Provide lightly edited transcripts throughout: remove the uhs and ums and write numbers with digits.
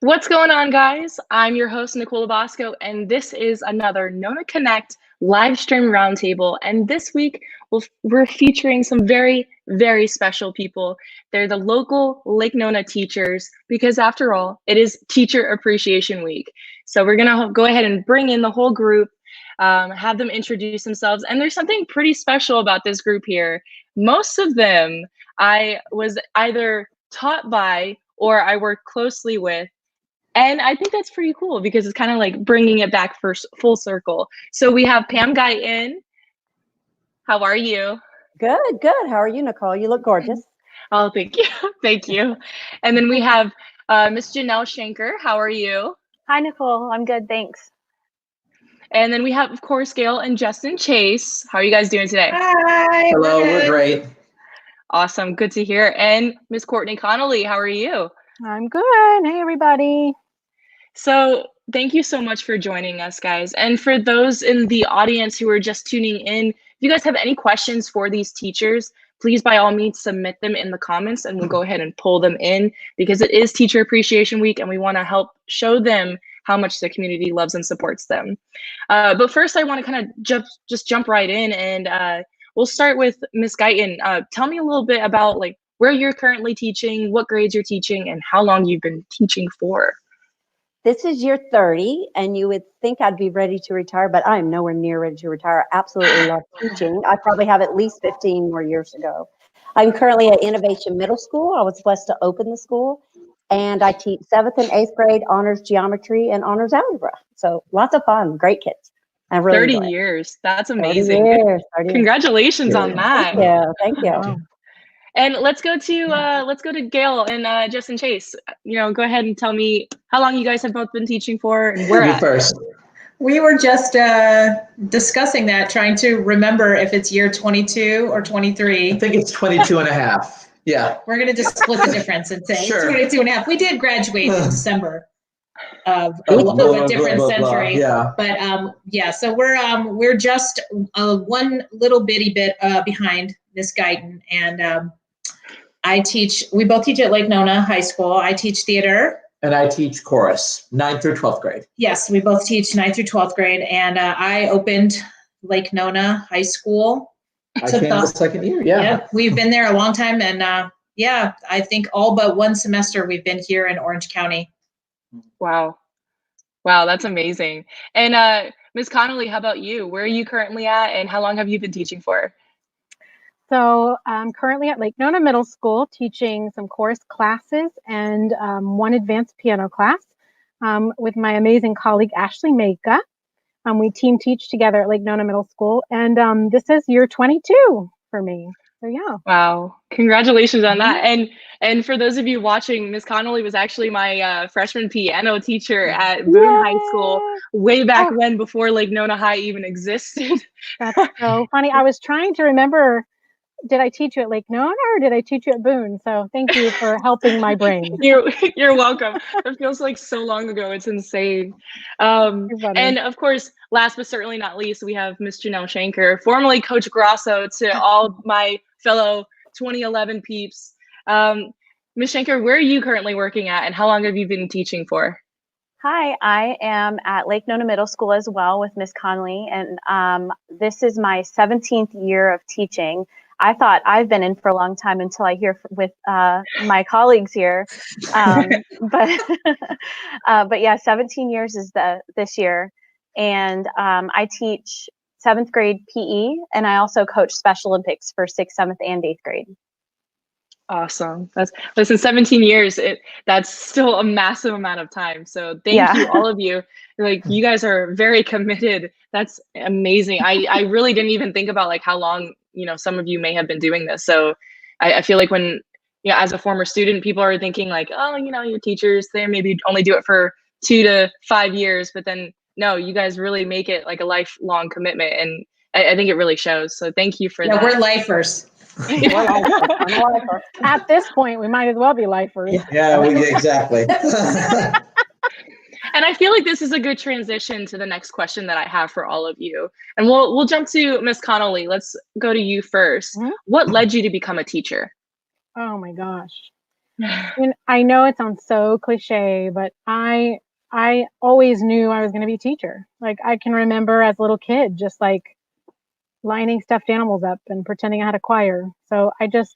What's going on, guys? I'm your host, Nicole LaBosco, and this is another Nona Connect live stream roundtable. And this week, we're featuring some very, very special people. They're the local Lake Nona teachers, because after all, it is Teacher Appreciation Week. So we're gonna go ahead and bring in the whole group, have them introduce themselves. And there's something pretty special about this group here. Most of them I was either taught by or I worked closely with. And I think that's pretty cool because it's kind of like bringing it back full circle. So we have Pam Guyton. How are you? Good, good. How are you, Nicole? You look gorgeous. Oh, thank you. Thank you. And then we have Miss Janell Schenker. How are you? Hi, Nicole. I'm good, thanks. And then we have, of course, Gail and Justin Chase. How are you guys doing today? Hi. Hello, we're great. Awesome. Good to hear. And Miss Courtney Connelly, how are you? I'm good. Hey, everybody. So thank you so much for joining us, guys. And for those in the audience who are just tuning in, if you guys have any questions for these teachers, please by all means submit them in the comments and we'll go ahead and pull them in because it is Teacher Appreciation Week and we want to help show them how much the community loves and supports them. But first I want to kind of just jump right in and we'll start with Miss Guyton. Tell me a little bit about like where you're currently teaching, what grades you're teaching, and how long you've been teaching for. This is year 30, and you would think I'd be ready to retire, but I'm nowhere near ready to retire. I absolutely love teaching. I probably have at least 15 more years to go. I'm currently at Innovation Middle School. I was blessed to open the school, and I teach 7th and 8th grade honors geometry and honors algebra. So lots of fun, great kids. I really 30 years. That's amazing. 30 years. Congratulations on that. Thank you. Wow. And let's go to Gail and Justin Chase. Go ahead and tell me how long you guys have both been teaching for and where at. First. We were just discussing that, trying to remember if it's year 22 or 23. I think it's 22 and a half. Yeah. We're going to just split the difference and say Sure. 22 and a half. We did graduate in December of a different century. Yeah. But yeah, so we're just one little bitty bit behind Miss Guyton, and we both teach at Lake Nona High School. I teach theater. And I teach chorus, 9th through 12th grade. Yes, we both teach 9th through 12th grade. And I opened Lake Nona High School. I came the second year, yeah. We've been there a long time. And yeah, I think all but one semester we've been here in Orange County. Wow, that's amazing. And Ms. Connelly, how about you? Where are you currently at and how long have you been teaching for? So I'm currently at Lake Nona Middle School teaching some chorus classes and one advanced piano class with my amazing colleague, Ashley Maka. We team teach together at Lake Nona Middle School. And this is year 22 for me. So yeah. Wow, congratulations on that. And for those of you watching, Ms. Connelly was actually my freshman piano teacher at Boone High School way back when, before Lake Nona High even existed. That's so funny. I was trying to remember, did I teach you at Lake Nona or did I teach you at Boone? So thank you for helping my brain. You're welcome. It feels like so long ago. It's insane. And of course, last but certainly not least, we have Miss Janell Schenker, formerly Coach Grasso, to all my fellow 2011 peeps. Ms. Schenker, where are you currently working at and how long have you been teaching for? Hi, I am at Lake Nona Middle School as well with Miss Connelly, and this is my 17th year of teaching. I thought I've been in for a long time until I hear with my colleagues here, but yeah, 17 years is this year, and I teach 7th grade PE, and I also coach Special Olympics for 6th, 7th, and 8th grade. Awesome. Listen, 17 years, that's still a massive amount of time. So thank you, all of you. Like, you guys are very committed. That's amazing. I really didn't even think about like how long, some of you may have been doing this. So I feel like when, as a former student, people are thinking like, oh, your teachers, they maybe only do it for 2 to 5 years, but then no, you guys really make it like a lifelong commitment. And I think it really shows. So thank you for that. We're lifers. At this point, we might as well be lifers. Yeah, exactly. And I feel like this is a good transition to the next question that I have for all of you. And we'll jump to Miss Connelly. Let's go to you first. What led you to become a teacher? Oh my gosh. And I know it sounds so cliche, but I always knew I was going to be a teacher. Like I can remember as a little kid, just like lining stuffed animals up and pretending I had a choir. So I just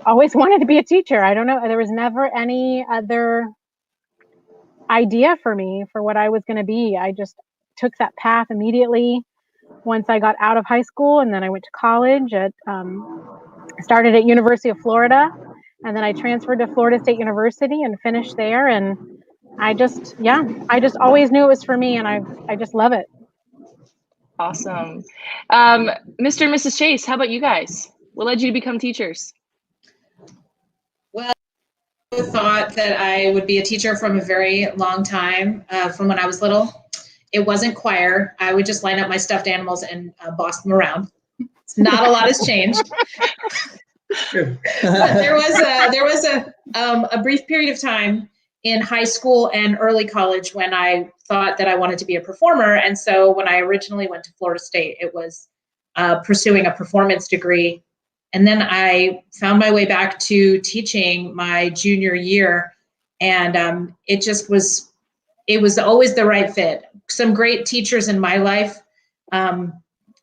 always wanted to be a teacher. I don't know. There was never any other idea for me for what I was going to be. I just took that path immediately once I got out of high school, and then I went to college at started at University of Florida, and then I transferred to Florida State University and finished there. And I just always knew it was for me, and I just love it. Awesome. Mr. and Mrs. Chase, how about you guys? What led you to become teachers? Well, I thought that I would be a teacher from a very long time, from when I was little. It wasn't choir. I would just line up my stuffed animals and boss them around. Not a lot has changed. There was a brief period of time in high school and early college when I thought that I wanted to be a performer. And so when I originally went to Florida State, it was pursuing a performance degree. And then I found my way back to teaching my junior year. And it was always the right fit. Some great teachers in my life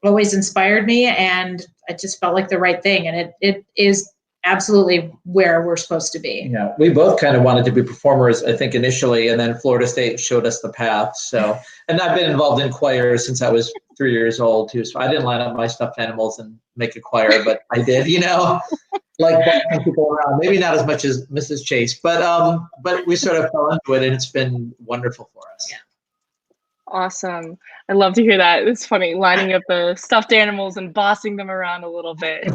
always inspired me, and it just felt like the right thing. And it is absolutely where we're supposed to be. Yeah, we both kind of wanted to be performers, I think, initially, and then Florida State showed us the path. So, and I've been involved in choir since I was 3 years old too. So I didn't line up my stuffed animals and make a choir, but I did, like bossing people around. Maybe not as much as Mrs. Chase, but we sort of fell into it, and it's been wonderful for us. Yeah. Awesome. I love to hear that. It's funny, lining up the stuffed animals and bossing them around a little bit.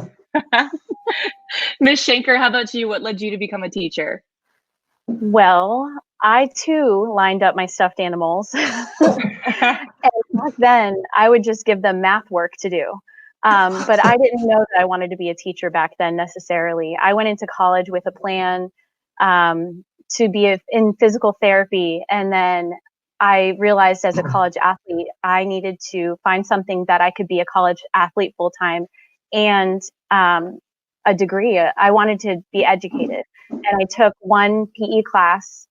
Miss Schenker, how about you? What led you to become a teacher? Well, I too lined up my stuffed animals. And back then, I would just give them math work to do. But I didn't know that I wanted to be a teacher back then necessarily. I went into college with a plan to be in physical therapy, and then I realized as a college athlete, I needed to find something that I could be a college athlete full time and a degree. I wanted to be educated. And I took one PE class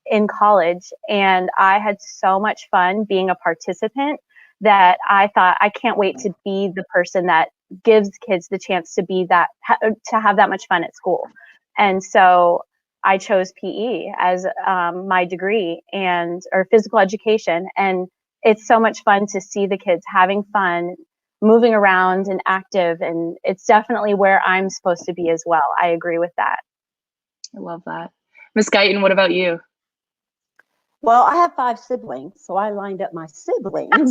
in college, and I had so much fun being a participant that I thought, I can't wait to be the person that gives kids the chance to be that, to have that much fun at school. And so I chose PE as my degree or physical education. And it's so much fun to see the kids having fun, moving around and active. And it's definitely where I'm supposed to be as well. I agree with that. I love that. Miss Guyton, what about you? Well, I have 5 siblings, so I lined up my siblings. And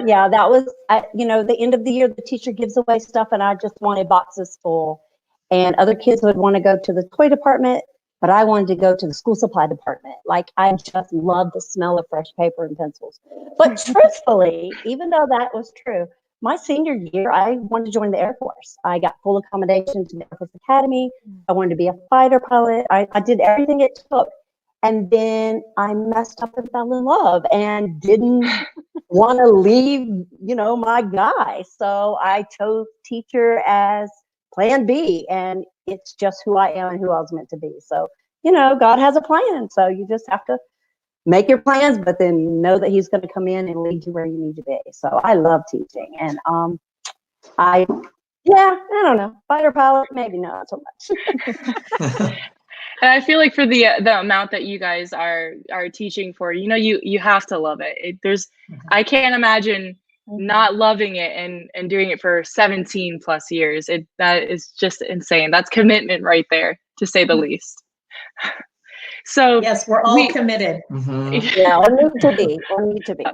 yeah, that was, the end of the year, the teacher gives away stuff, and I just wanted boxes full. And other kids would want to go to the toy department, but I wanted to go to the school supply department. Like, I just love the smell of fresh paper and pencils. But truthfully, even though that was true, my senior year, I wanted to join the Air Force. I got full accommodation to the Air Force Academy. I wanted to be a fighter pilot. I did everything it took. And then I messed up and fell in love and didn't want to leave, my guy. So I chose teacher as plan B, and it's just who I am and who I was meant to be. So, God has a plan. So you just have to make your plans, but then know that he's going to come in and lead you where you need to be. So I love teaching. And I don't know, fighter pilot, maybe not so much. And I feel like for the amount that you guys are teaching for, you have to love it. I can't imagine not loving it and doing it for 17 plus years. That is just insane. That's commitment right there, to say the least. So yes, we're all committed. Yeah, or need to be.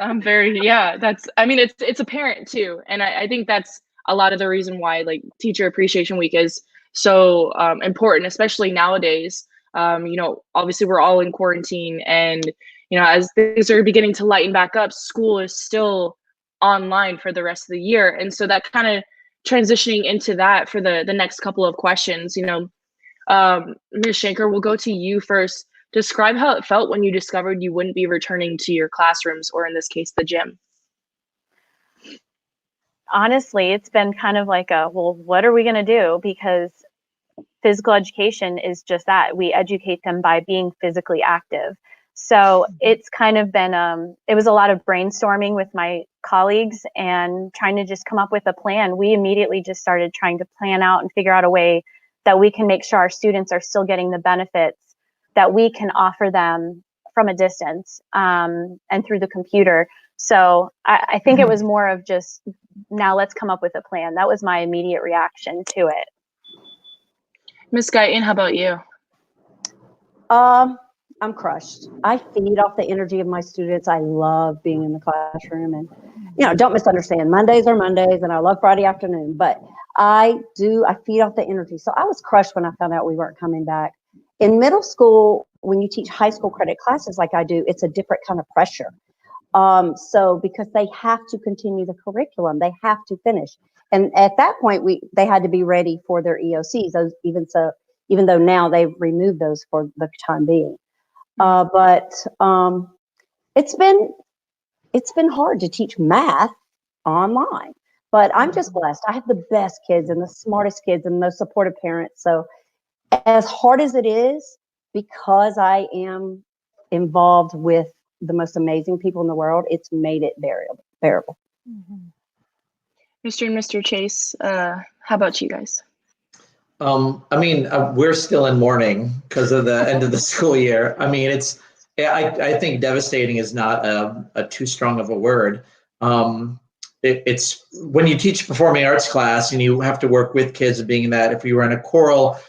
I'm very, it's apparent too. And I think that's a lot of the reason why like Teacher Appreciation Week is so important, especially nowadays. Obviously we're all in quarantine, and as things are beginning to lighten back up, school is still online for the rest of the year. And so that kind of transitioning into that for the next couple of questions, Ms. Schenker, we'll go to you first. Describe how it felt when you discovered you wouldn't be returning to your classrooms, or in this case, the gym. honestly, it's been kind of like well, what are we going to do? Because physical education is just that. We educate them by being physically active. So it's kind of been, it was a lot of brainstorming with my colleagues and trying to just come up with a plan. We immediately just started trying to plan out and figure out a way that we can make sure our students are still getting the benefits that we can offer them from a distance, and through the computer. So I think it was more of just, now let's come up with a plan. That was my immediate reaction to it. Miss Guyton, how about you? I'm crushed. I feed off the energy of my students. I love being in the classroom, and don't misunderstand. Mondays are Mondays, and I love Friday afternoon, but I feed off the energy. So I was crushed when I found out we weren't coming back. In middle school, when you teach high school credit classes like I do, it's a different kind of pressure. So because they have to continue the curriculum, they have to finish. And at that point, they had to be ready for their EOCs. Even though now they've removed those for the time being. But it's been hard to teach math online. But I'm just blessed. I have the best kids and the smartest kids and the most supportive parents. So as hard as it is, because I am involved with the most amazing people in the world, it's made it bearable. Mm-hmm. Mr. and Mr. Chase, how about you guys? We're still in mourning because of the end of the school year. I think devastating is not a too strong of a word. It's when you teach performing arts class and you have to work with kids, being that if you were in a choral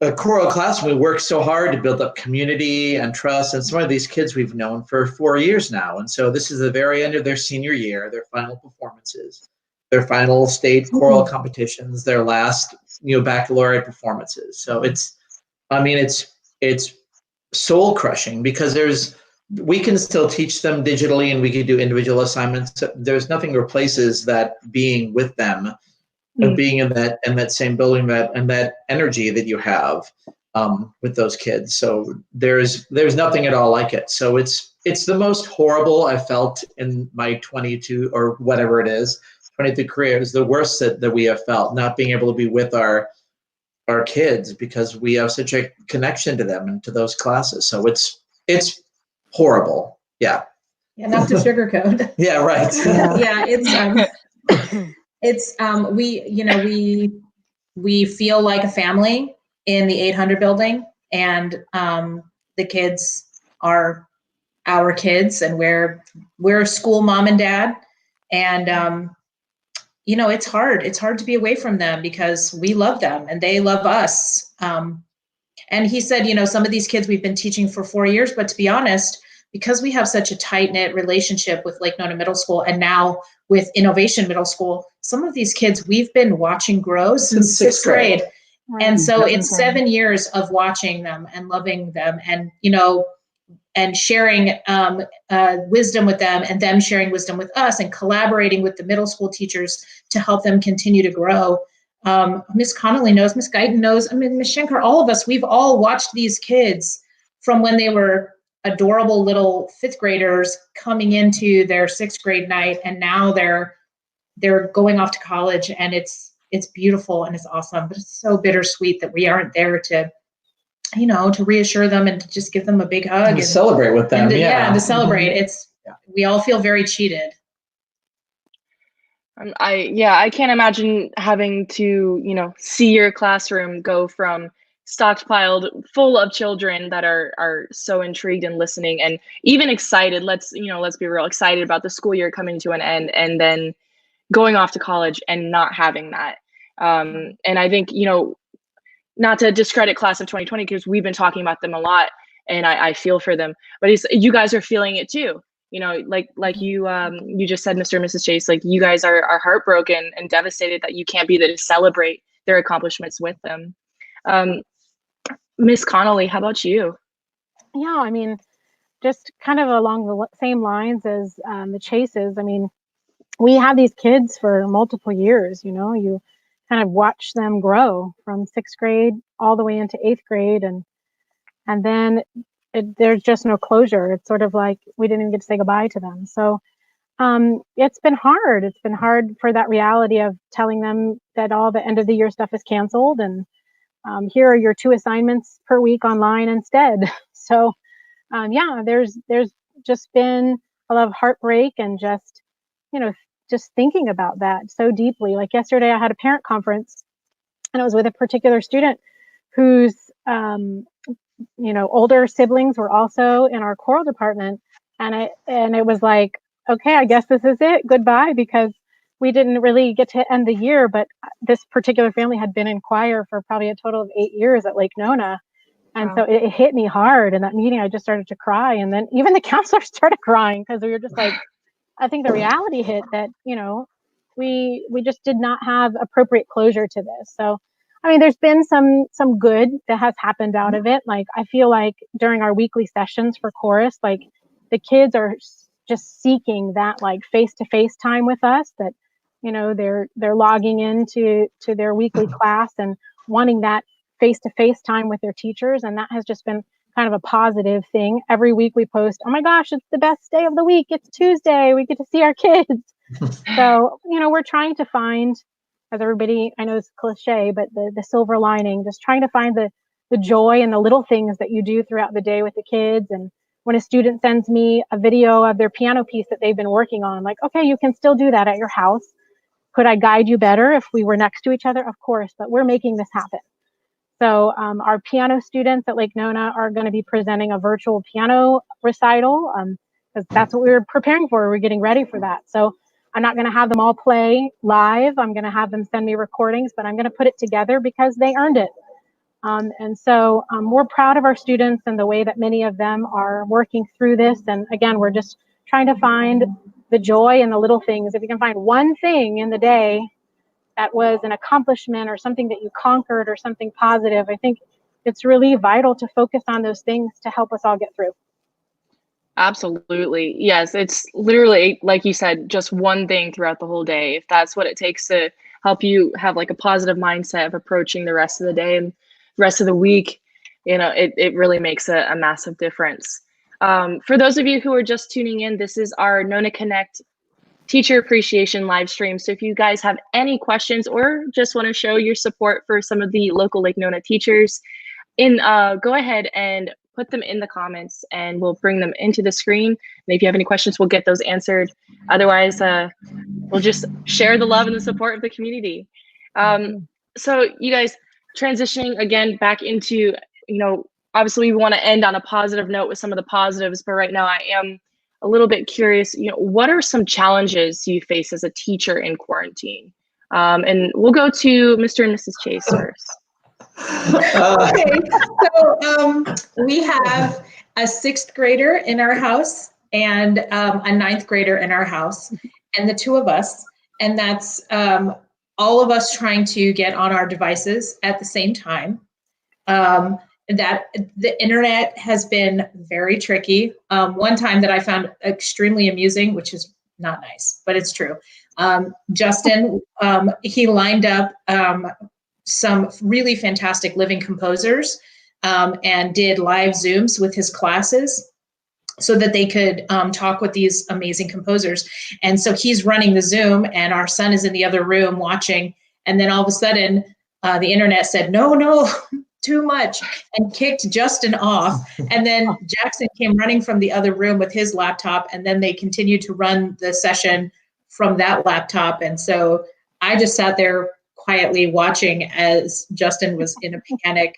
class, we work so hard to build up community and trust. And some of these kids we've known for 4 years now. And so this is the very end of their senior year, their final performances, their final state choral competitions, their last, baccalaureate performances. So it's soul crushing because we can still teach them digitally and we can do individual assignments. There's nothing replaces that being with them and being in that same building, and that energy that you have with those kids. So there's nothing at all like it. So it's the most horrible I felt in my 22 or whatever it is, 22 career. It's the worst that we have felt, not being able to be with our kids because we have such a connection to them and to those classes. So it's horrible. Yeah. Yeah, not to sugarcoat. Yeah, right. We feel like a family in the 800 building, and the kids are our kids, and we're school mom and dad, and it's hard. It's hard to be away from them because we love them and they love us. And he said, some of these kids we've been teaching for 4 years, but to be honest, because we have such a tight-knit relationship with Lake Nona Middle School and now with Innovation Middle School, some of these kids we've been watching grow since sixth grade. Right. And so it's 7 years of watching them and loving them and, and sharing wisdom with them and them sharing wisdom with us and collaborating with the middle school teachers to help them continue to grow. Miss Connelly knows, Miss Guyton knows, Miss Schenker, all of us, we've all watched these kids from when they were adorable little fifth graders coming into their sixth grade night, and now they're going off to college, and it's beautiful and it's awesome, but it's so bittersweet that we aren't there to reassure them and to just give them a big hug and celebrate with them. And to celebrate. We all feel very cheated. I can't imagine having to, see your classroom go from stockpiled full of children that are so intrigued and listening and even excited. Let's be real, excited about the school year coming to an end, and then going off to college and not having that. And I think, not to discredit class of 2020, because we've been talking about them a lot and I feel for them, but you guys are feeling it too. Like you just said, Mr. and Mrs. Chase, like you guys are heartbroken and devastated that you can't be there to celebrate their accomplishments with them. Miss Connelly, how about you? Yeah, just kind of along the same lines as the Chases. We have these kids for multiple years, you kind of watch them grow from sixth grade all the way into eighth grade. And then there's just no closure. It's sort of like we didn't even get to say goodbye to them. So it's been hard. It's been hard for that reality of telling them that all the end of the year stuff is canceled, and here are your 2 assignments per week online instead. So yeah, there's just been a lot of heartbreak and just, just thinking about that so deeply. Like yesterday I had a parent conference, and I was with a particular student whose older siblings were also in our choral department, and it was like, okay, I guess this is it, goodbye, because we didn't really get to end the year, but this particular family had been in choir for probably a total of 8 years at Lake Nona. And Wow. So it hit me hard in that meeting. I just started to cry, and then even the counselor started crying, because we were just like, I think the reality hit that, we just did not have appropriate closure to this. So, I mean, there's been some good that has happened out of it. Like, I feel like during our weekly sessions for chorus, like the kids are just seeking that like face-to-face time with us, that, they're logging into their weekly class and wanting that face-to-face time with their teachers. And that has just been kind of a positive thing. Every week we post, oh my gosh, it's the best day of the week. It's Tuesday. We get to see our kids. So, we're trying to find, as everybody, I know it's cliche, but the silver lining, just trying to find the joy in the little things that you do throughout the day with the kids. And when a student sends me a video of their piano piece that they've been working on, like, okay, you can still do that at your house. Could I guide you better if we were next to each other? Of course, but we're making this happen. So our piano students at Lake Nona are going to be presenting a virtual piano recital, because that's what we were preparing for. We're getting ready for that. So I'm not going to have them all play live. I'm going to have them send me recordings, but I'm going to put it together because they earned it. And so we're proud of our students and the way that many of them are working through this. And again, we're just trying to find the joy in the little things. If you can find one thing in the day that was an accomplishment or something that you conquered or something positive, I think it's really vital to focus on those things to help us all get through. Absolutely. Yes, it's literally, like you said, just one thing throughout the whole day. If that's what it takes to help you have like a positive mindset of approaching the rest of the day and the rest of the week, it really makes a massive difference. For those of you who are just tuning in, this is our Nona Connect Teacher Appreciation live stream. So if you guys have any questions or just want to show your support for some of the local Lake Nona teachers, go ahead and put them in the comments and we'll bring them into the screen. And if you have any questions, we'll get those answered. Otherwise, we'll just share the love and the support of the community. So you guys, transitioning again back into, obviously we want to end on a positive note with some of the positives, but right now I am a little bit curious, what are some challenges you face as a teacher in quarantine? And we'll go to Mr. and Mrs. Chase first. Okay, so we have a 6th grader in our house and a 9th grader in our house, and the 2 of us, and that's all of us trying to get on our devices at the same time. That the internet has been very tricky. One time that I found extremely amusing, which is not nice, but it's true. Justin, he lined up some really fantastic living composers and did live Zooms with his classes so that they could talk with these amazing composers. And so he's running the Zoom and our son is in the other room watching. And then all of a sudden the internet said, no, too much, and kicked Justin off. And then Jackson came running from the other room with his laptop, and then they continued to run the session from that laptop. And so I just sat there quietly watching as Justin was in a panic,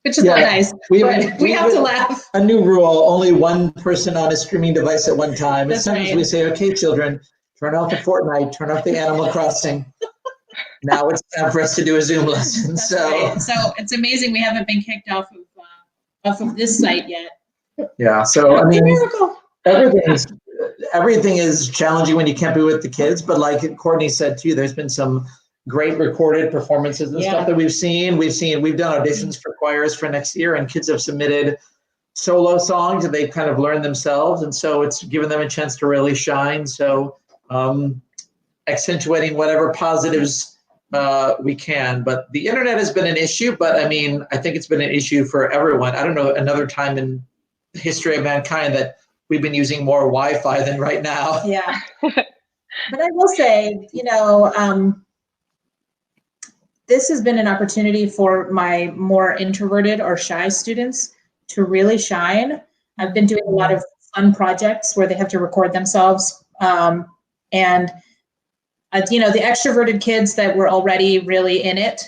which is not nice. We have to laugh. A new rule, only one person on a streaming device at one time. That's Sometimes right. we say, okay, children, turn off the Fortnite, turn off the Animal Crossing. Now it's time for us to do a Zoom lesson. That's right. So it's amazing we haven't been kicked off of this site yet. Yeah, so I mean, miracle. everything is challenging when you can't be with the kids, but like Courtney said too, there's been some great recorded performances and stuff that we've done auditions for choirs for next year, and kids have submitted solo songs and they've kind of learned themselves, and so it's given them a chance to really shine. So accentuating whatever positives we can. But the internet has been an issue, but I mean, I think it's been an issue for everyone. I don't know another time in the history of mankind that we've been using more Wi-Fi than right now. Yeah. But I will say, this has been an opportunity for my more introverted or shy students to really shine. I've been doing a lot of fun projects where they have to record themselves. The extroverted kids that were already really in it,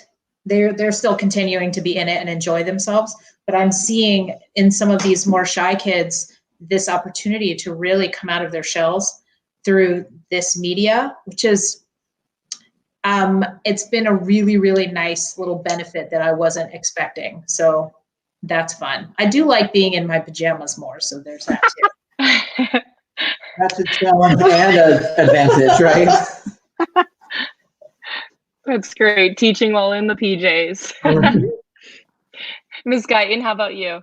they're still continuing to be in it and enjoy themselves. But I'm seeing in some of these more shy kids this opportunity to really come out of their shells through this media, which is it's been a really, really nice little benefit that I wasn't expecting. So that's fun. I do like being in my pajamas more, so there's that too. That's a challenge and an advantage, right? That's great. Teaching while in the PJs. Ms. Guyton, how about you?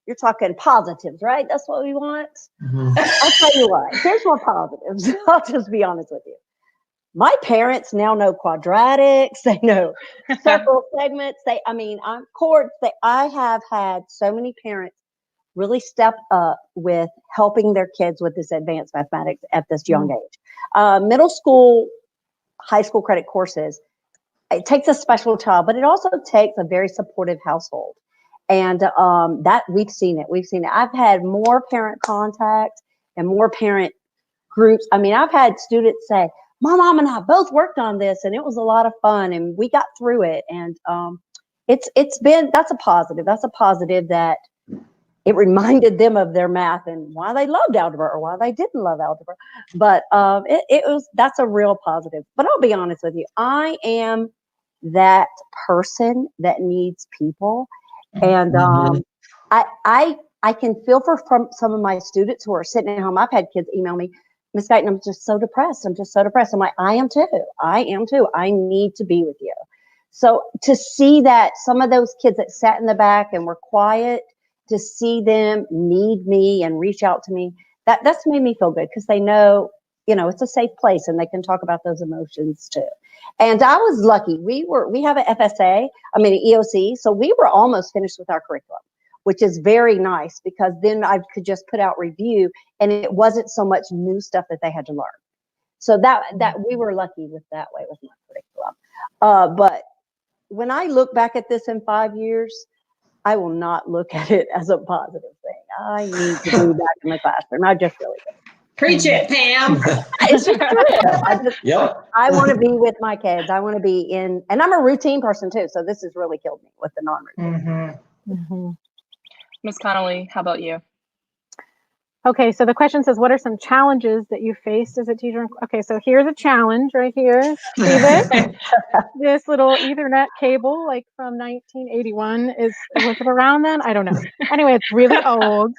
You're talking positives, right? That's what we want. I'll tell you what. Here's more positives. I'll just be honest with you. My parents now know quadratics. They know circle segments. I'm chords. I have had so many parents really step up with helping their kids with this advanced mathematics at this young age. Middle school, high school credit courses, it takes a special child, but it also takes a very supportive household. And that we've seen it. I've had more parent contact and more parent groups. I've had students say, my mom and I both worked on this and it was a lot of fun and we got through it. And that's a positive. That's a positive that it reminded them of their math and why they loved algebra or why they didn't love algebra. But that's a real positive. But I'll be honest with you. I am that person that needs people. And I can feel from some of my students who are sitting at home. I've had kids email me, Miss Guyton, I'm just so depressed. I'm like, I am too. I need to be with you. So to see that some of those kids that sat in the back and were quiet, to see them need me and reach out to me, that's made me feel good because they know, it's a safe place and they can talk about those emotions too. And I was lucky. We have an FSA, an EOC, so we were almost finished with our curriculum, which is very nice because then I could just put out review and it wasn't so much new stuff that they had to learn. So that we were lucky with that way with my curriculum. But when I look back at this in 5 years, I will not look at it as a positive thing. I need to be back in the classroom. I just really do. Preach it, Pam. It's just true. I want to be with my kids. I want to be in, and I'm a routine person too. So this has really killed me with the non-routine. Ms. Connelly, how about you? Okay, so the question says, what are some challenges that you faced as a teacher? Okay, so here's a challenge right here. See this? This little Ethernet cable, like from 1981, was it around then? I don't know. Anyway, it's really old.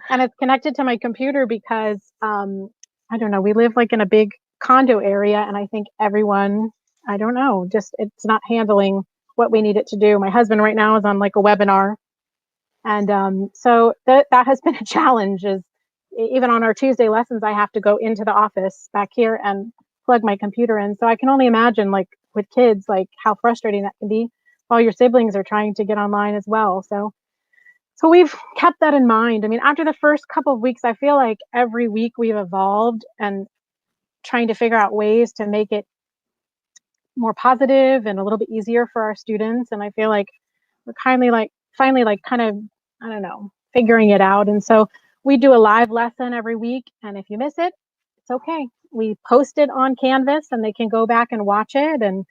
And it's connected to my computer because, I don't know, we live like in a big condo area and I think everyone, I don't know, just it's not handling what we need it to do. My husband right now is on like a webinar. And so that has been a challenge is even on our Tuesday lessons, I have to go into the office back here and plug my computer in. So I can only imagine like with kids, like how frustrating that can be while your siblings are trying to get online as well. So we've kept that in mind. After the first couple of weeks, I feel like every week we've evolved and trying to figure out ways to make it more positive and a little bit easier for our students. And I feel like we're finally kind of, I don't know, figuring it out. And so we do a live lesson every week. And if you miss it, it's okay. We post it on Canvas and they can go back and watch it. And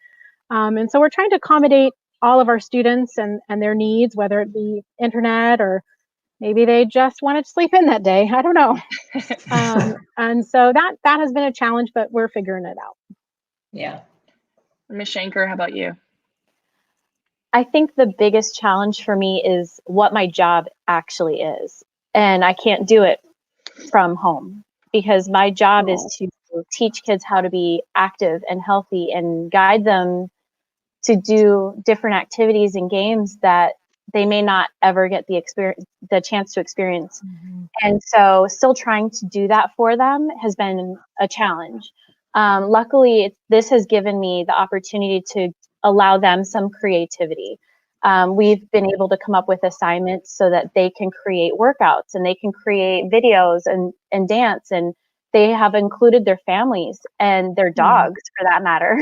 so we're trying to accommodate all of our students and their needs, whether it be internet or maybe they just wanted to sleep in that day. I don't know. And so that has been a challenge, but we're figuring it out. Yeah. Ms. Schenker, how about you? I think the biggest challenge for me is what my job actually is. And I can't do it from home because my job is to teach kids how to be active and healthy and guide them to do different activities and games that they may not ever get the chance to experience. And so still trying to do that for them has been a challenge. Luckily, this has given me the opportunity to allow them some creativity. We've been able to come up with assignments so that they can create workouts and they can create videos and dance, and they have included their families and their dogs for that matter.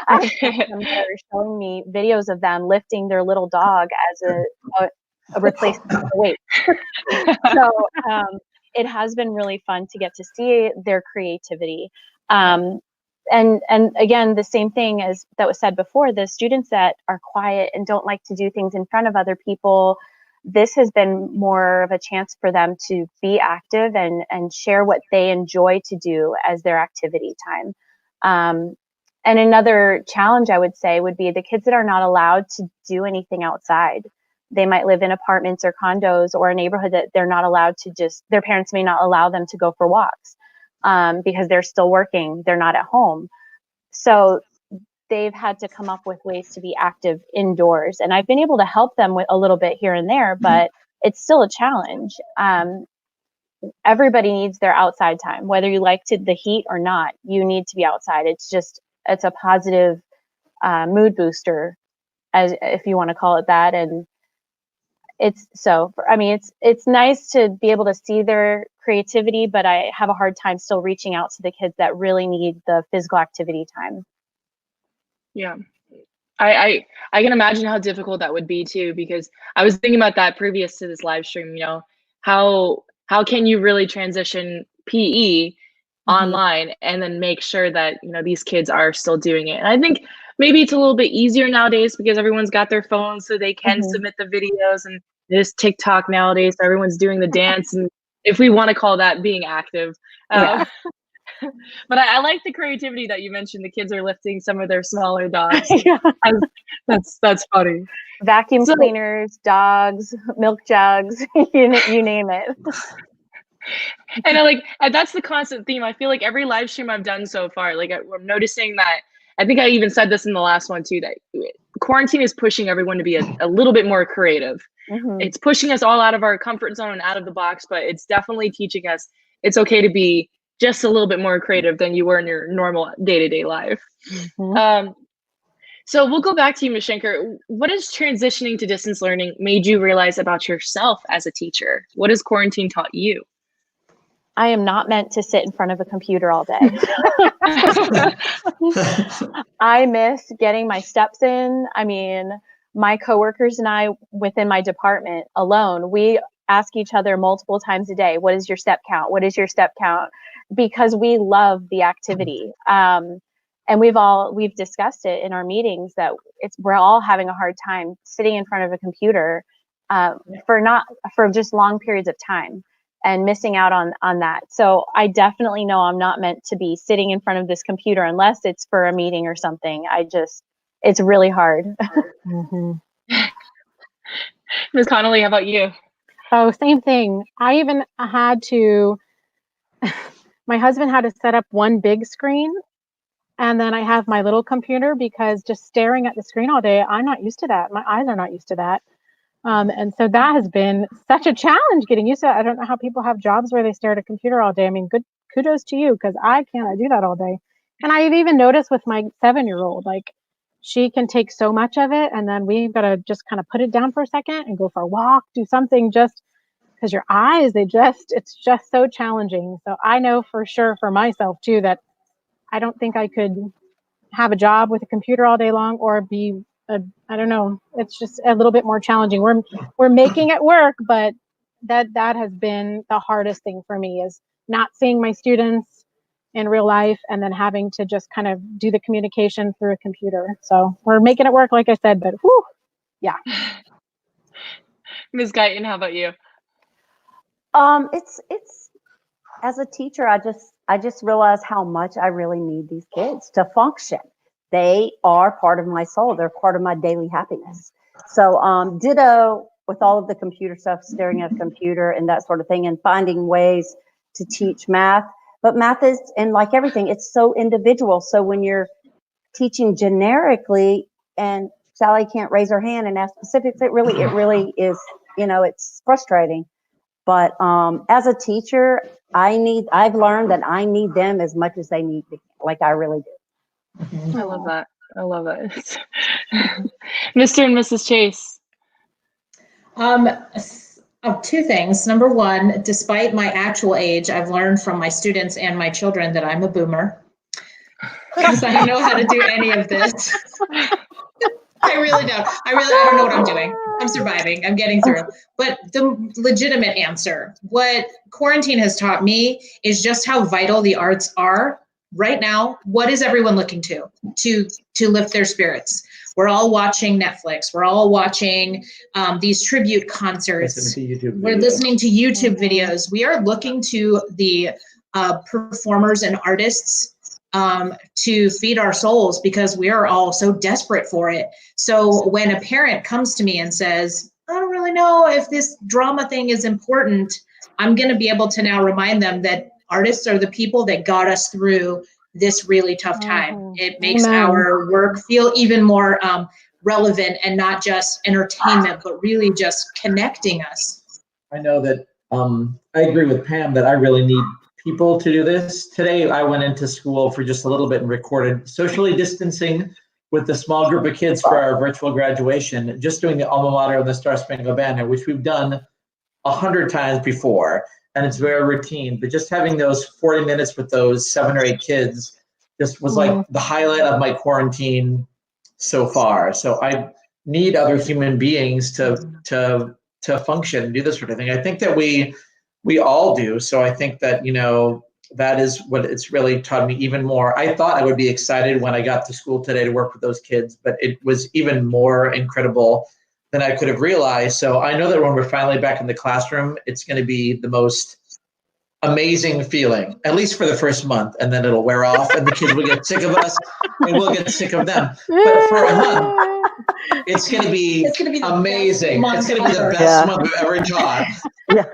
I have them that are showing me videos of them lifting their little dog as a replacement for weight. So it has been really fun to get to see their creativity. And again, the same thing as that was said before, the students that are quiet and don't like to do things in front of other people, this has been more of a chance for them to be active and share what they enjoy to do as their activity time. And another challenge I would say would be the kids that are not allowed to do anything outside. They might live in apartments or condos or a neighborhood that they're not allowed to their parents may not allow them to go for walks because they're still working, they're not at home. So they've had to come up with ways to be active indoors. And I've been able to help them with a little bit here and there, but it's still a challenge. Everybody needs their outside time, whether you like the heat or not, you need to be outside. It's a positive mood booster, as if you want to call it that. And it's nice to be able to see their creativity, but I have a hard time still reaching out to the kids that really need the physical activity time. Yeah. I can imagine how difficult that would be too, because I was thinking about that previous to this live stream, how can you really transition PE online and then make sure that, these kids are still doing it. And I think maybe it's a little bit easier nowadays because everyone's got their phones, so they can submit the videos, and there's TikTok nowadays, so everyone's doing the dance, and if we want to call that being active. But I like the creativity that you mentioned. The kids are lifting some of their smaller dogs. That's funny. Vacuum cleaners, dogs, milk jugs, you name it. And that's the constant theme. I feel like every live stream I've done so far, I'm noticing that, I think I even said this in the last one too, that quarantine is pushing everyone to be a little bit more creative. It's pushing us all out of our comfort zone and out of the box, but it's definitely teaching us it's okay to be just a little bit more creative than you were in your normal day-to-day life. So we'll go back to you, Mashenka. What has transitioning to distance learning made you realize about yourself as a teacher? What has quarantine taught you? I am not meant to sit in front of a computer all day. I miss getting my steps in. I mean, my coworkers and I within my department alone, we ask each other multiple times a day, what is your step count? What is your step count? Because we love the activity. And we've discussed it in our meetings that we're all having a hard time sitting in front of a computer for just long periods of time and missing out on that. So I definitely know I'm not meant to be sitting in front of this computer unless it's for a meeting or something. It's really hard. Ms. Connelly, how about you? Oh, same thing. I even had to, my husband had to set up one big screen, and then I have my little computer, because just staring at the screen all day, I'm not used to that. My eyes are not used to that. And so that has been such a challenge getting used to it. I don't know how people have jobs where they stare at a computer all day. I mean, good kudos to you, because I cannot do that all day. And I've even noticed with my 7-year-old, she can take so much of it, and then we've got to just kind of put it down for a second and go for a walk, do something, just because your eyes, it's just so challenging. So I know for sure for myself too, that I don't think I could have a job with a computer all day long or be I don't know. It's just a little bit more challenging. We're making it work, but that has been the hardest thing for me, is not seeing my students in real life and then having to just kind of do the communication through a computer. So we're making it work, like I said, but whew, yeah. Ms. Guyton, how about you? It's as a teacher, I just realize how much I really need these kids to function. They are part of my soul. They're part of my daily happiness. So ditto with all of the computer stuff, staring at a computer and that sort of thing, and finding ways to teach math. But math is, and like everything, it's so individual. So when you're teaching generically and Sally can't raise her hand and ask specifics, it really is, it's frustrating. But as a teacher, I've learned that I need them as much as they need me. Like I really do. I love that. Mr. and Mrs. Chase. Two things. Number one, despite my actual age, I've learned from my students and my children that I'm a boomer because I don't know how to do any of this. I really don't. I don't know what I'm doing. I'm surviving. I'm getting through. But the legitimate answer, what quarantine has taught me is just how vital the arts are right now. What is everyone looking to lift their spirits? We're all watching Netflix. We're all watching these tribute concerts. We're listening to YouTube videos. We are looking to the performers and artists to feed our souls because we are all so desperate for it. So when a parent comes to me and says, I don't really know if this drama thing is important, I'm going to be able to now remind them that artists are the people that got us through this really tough time. It makes our work feel even more relevant and not just entertainment, but really just connecting us. I know that I agree with Pam that I really need people to do this. Today, I went into school for just a little bit and recorded socially distancing with the small group of kids for our virtual graduation, just doing the alma mater and the Star Spangled Banner, which we've done 100 times before, and it's very routine. But just having those 40 minutes with those 7 or 8 kids just was like the highlight of my quarantine so far. So I need other human beings to function and do this sort of thing. I think that we all do. So I think that, that is what it's really taught me even more. I thought I would be excited when I got to school today to work with those kids, but it was even more incredible than I could have realized. So I know that when we're finally back in the classroom, it's going to be the most amazing feeling, at least for the first month, and then it'll wear off and the kids will get sick of us and we'll get sick of them. But for a month, it's going to be amazing. It's going to be the best month we've ever taught. Yeah.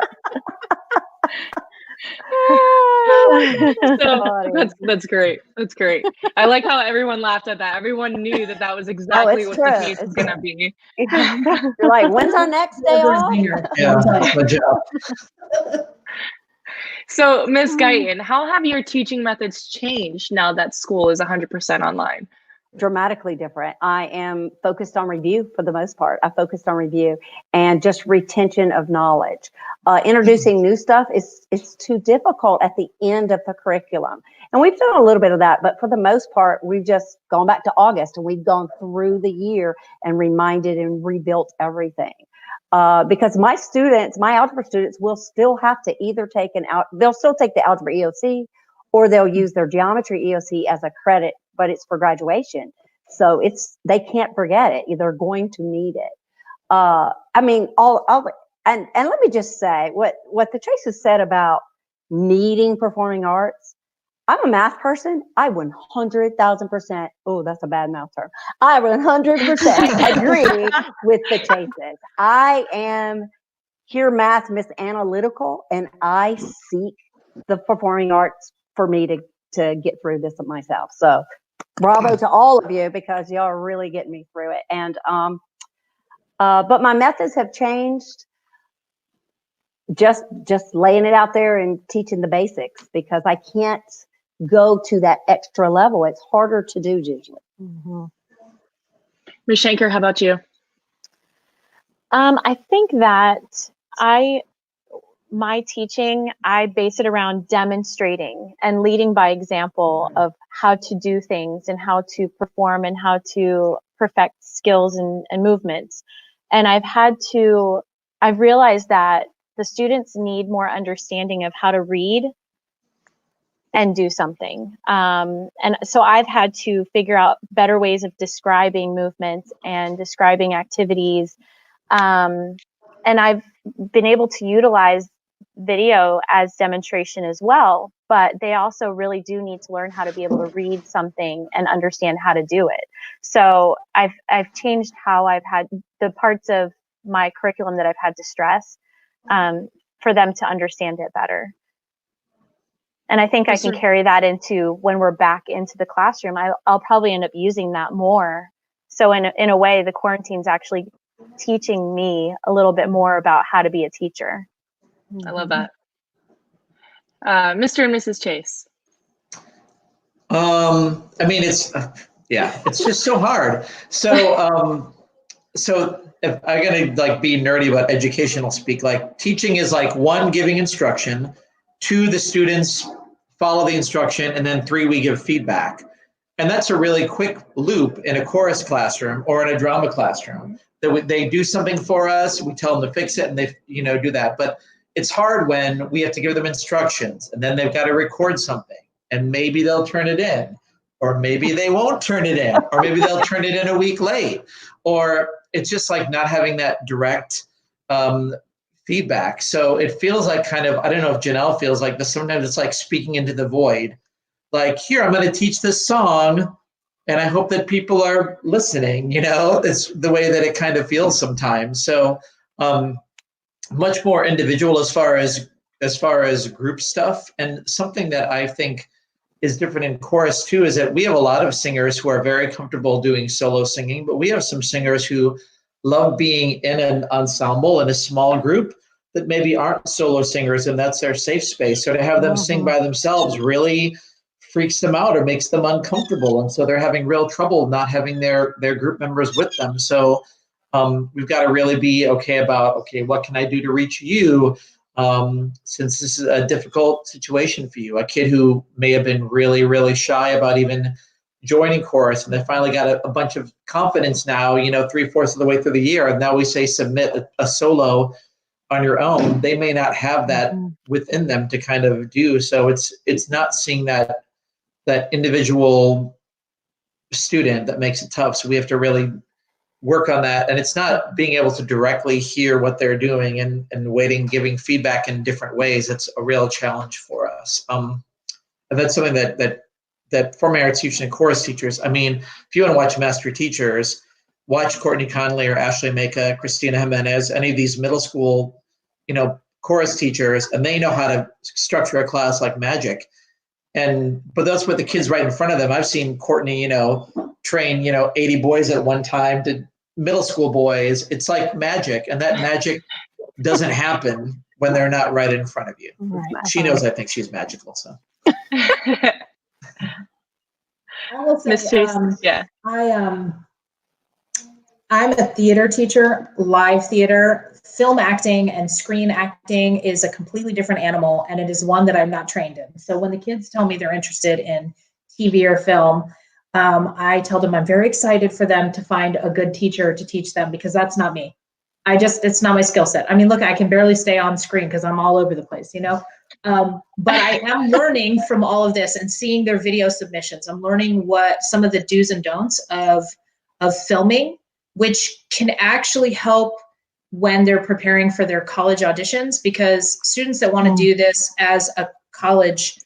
So that's great. That's great. I like how everyone laughed at that. Everyone knew that was exactly what the case was going to be. You're like, when's our next day off? Yeah, good job. So, Ms. Guyton, how have your teaching methods changed now that school is 100% online? Dramatically different. I am focused on review for the most part. I focused on review and just retention of knowledge. Introducing new stuff is too difficult at the end of the curriculum. And we've done a little bit of that, but for the most part, we've just gone back to August and we've gone through the year and reminded and rebuilt everything. Because my algebra students will still have to either they'll still take the algebra EOC or they'll use their geometry EOC as a credit, but it's for graduation. So they can't forget it. They're going to need it. And let me just say what the Chases said about needing performing arts. I'm a math person. I 100,000%. Oh, that's a bad math term. I 100% agree with the Chases. I am pure math, Miss Analytical, and I seek the performing arts for me to get through this myself. So bravo to all of you because y'all are really getting me through it. And but my methods have changed. Just laying it out there and teaching the basics because I can't go to that extra level. It's harder to do usually. Ms. Schenker, how about you? I think that my teaching, I base it around demonstrating and leading by example of how to do things and how to perform and how to perfect skills and movements. And I've realized that the students need more understanding of how to read and do something. And so I've had to figure out better ways of describing movements and describing activities. And I've been able to utilize video as demonstration as well, but they also really do need to learn how to be able to read something and understand how to do it. So I've changed how I've had the parts of my curriculum that I've had to stress for them to understand it better. And I think I can carry that into when we're back into the classroom. I'll probably end up using that more. So in a way, the quarantine's actually teaching me a little bit more about how to be a teacher. I love that. Mr. and Mrs. Chase. I mean, Yeah, it's just so hard. So, so if I'm gonna like be nerdy about educational speak, like teaching is like 1, giving instruction, 2, the students follow the instruction, and then 3, we give feedback. And that's a really quick loop in a chorus classroom or in a drama classroom. That they do something for us, we tell them to fix it, and they do that. But it's hard when we have to give them instructions, and then they've got to record something, and maybe they'll turn it in, or maybe they won't turn it in, or maybe they'll turn it in a week late, or it's just like not having that direct feedback. So it feels like kind of, I don't know if Janell feels like this, sometimes it's like speaking into the void. Like, here, I'm going to teach this song, and I hope that people are listening, it's the way that it kind of feels sometimes. So much more individual as far as group stuff. And something that I think is different in chorus too is that we have a lot of singers who are very comfortable doing solo singing, but we have some singers who love being in an ensemble in a small group that maybe aren't solo singers, and that's their safe space. So to have them sing by themselves really freaks them out or makes them uncomfortable, and so they're having real trouble not having their group members with them. So we've got to really be about what can I do to reach you, since this is a difficult situation for you, a kid who may have been really, really shy about even joining chorus, and they finally got a bunch of confidence now, 3/4 of the way through the year, and now we say submit a solo on your own. They may not have that within them to kind of do. So it's not seeing that individual student that makes it tough. So we have to really work on that. And it's not being able to directly hear what they're doing and giving feedback in different ways. It's a real challenge for us. And that's something that forming arts teachers and chorus teachers, I mean, if you want to watch master teachers, watch Courtney Connelly or Ashley Maka, Christina Jimenez, any of these middle school, chorus teachers, and they know how to structure a class like magic. But that's what the kids right in front of them. I've seen Courtney, train, 80 boys at one time to middle school boys. It's like magic, and that magic doesn't happen when they're not right in front of you. Right. She knows I think she's magical, so. I will say, Miss Chase, yeah. I'm a theater teacher, live theater. Film acting and screen acting is a completely different animal, and it is one that I'm not trained in. So when the kids tell me they're interested in TV or film, I tell them I'm very excited for them to find a good teacher to teach them, because that's not me. It's not my skill set. I mean, look, I can barely stay on screen because I'm all over the place, but I am learning from all of this and seeing their video submissions. I'm learning what some of the do's and don'ts of filming, which can actually help when they're preparing for their college auditions, because students that want to do this as a college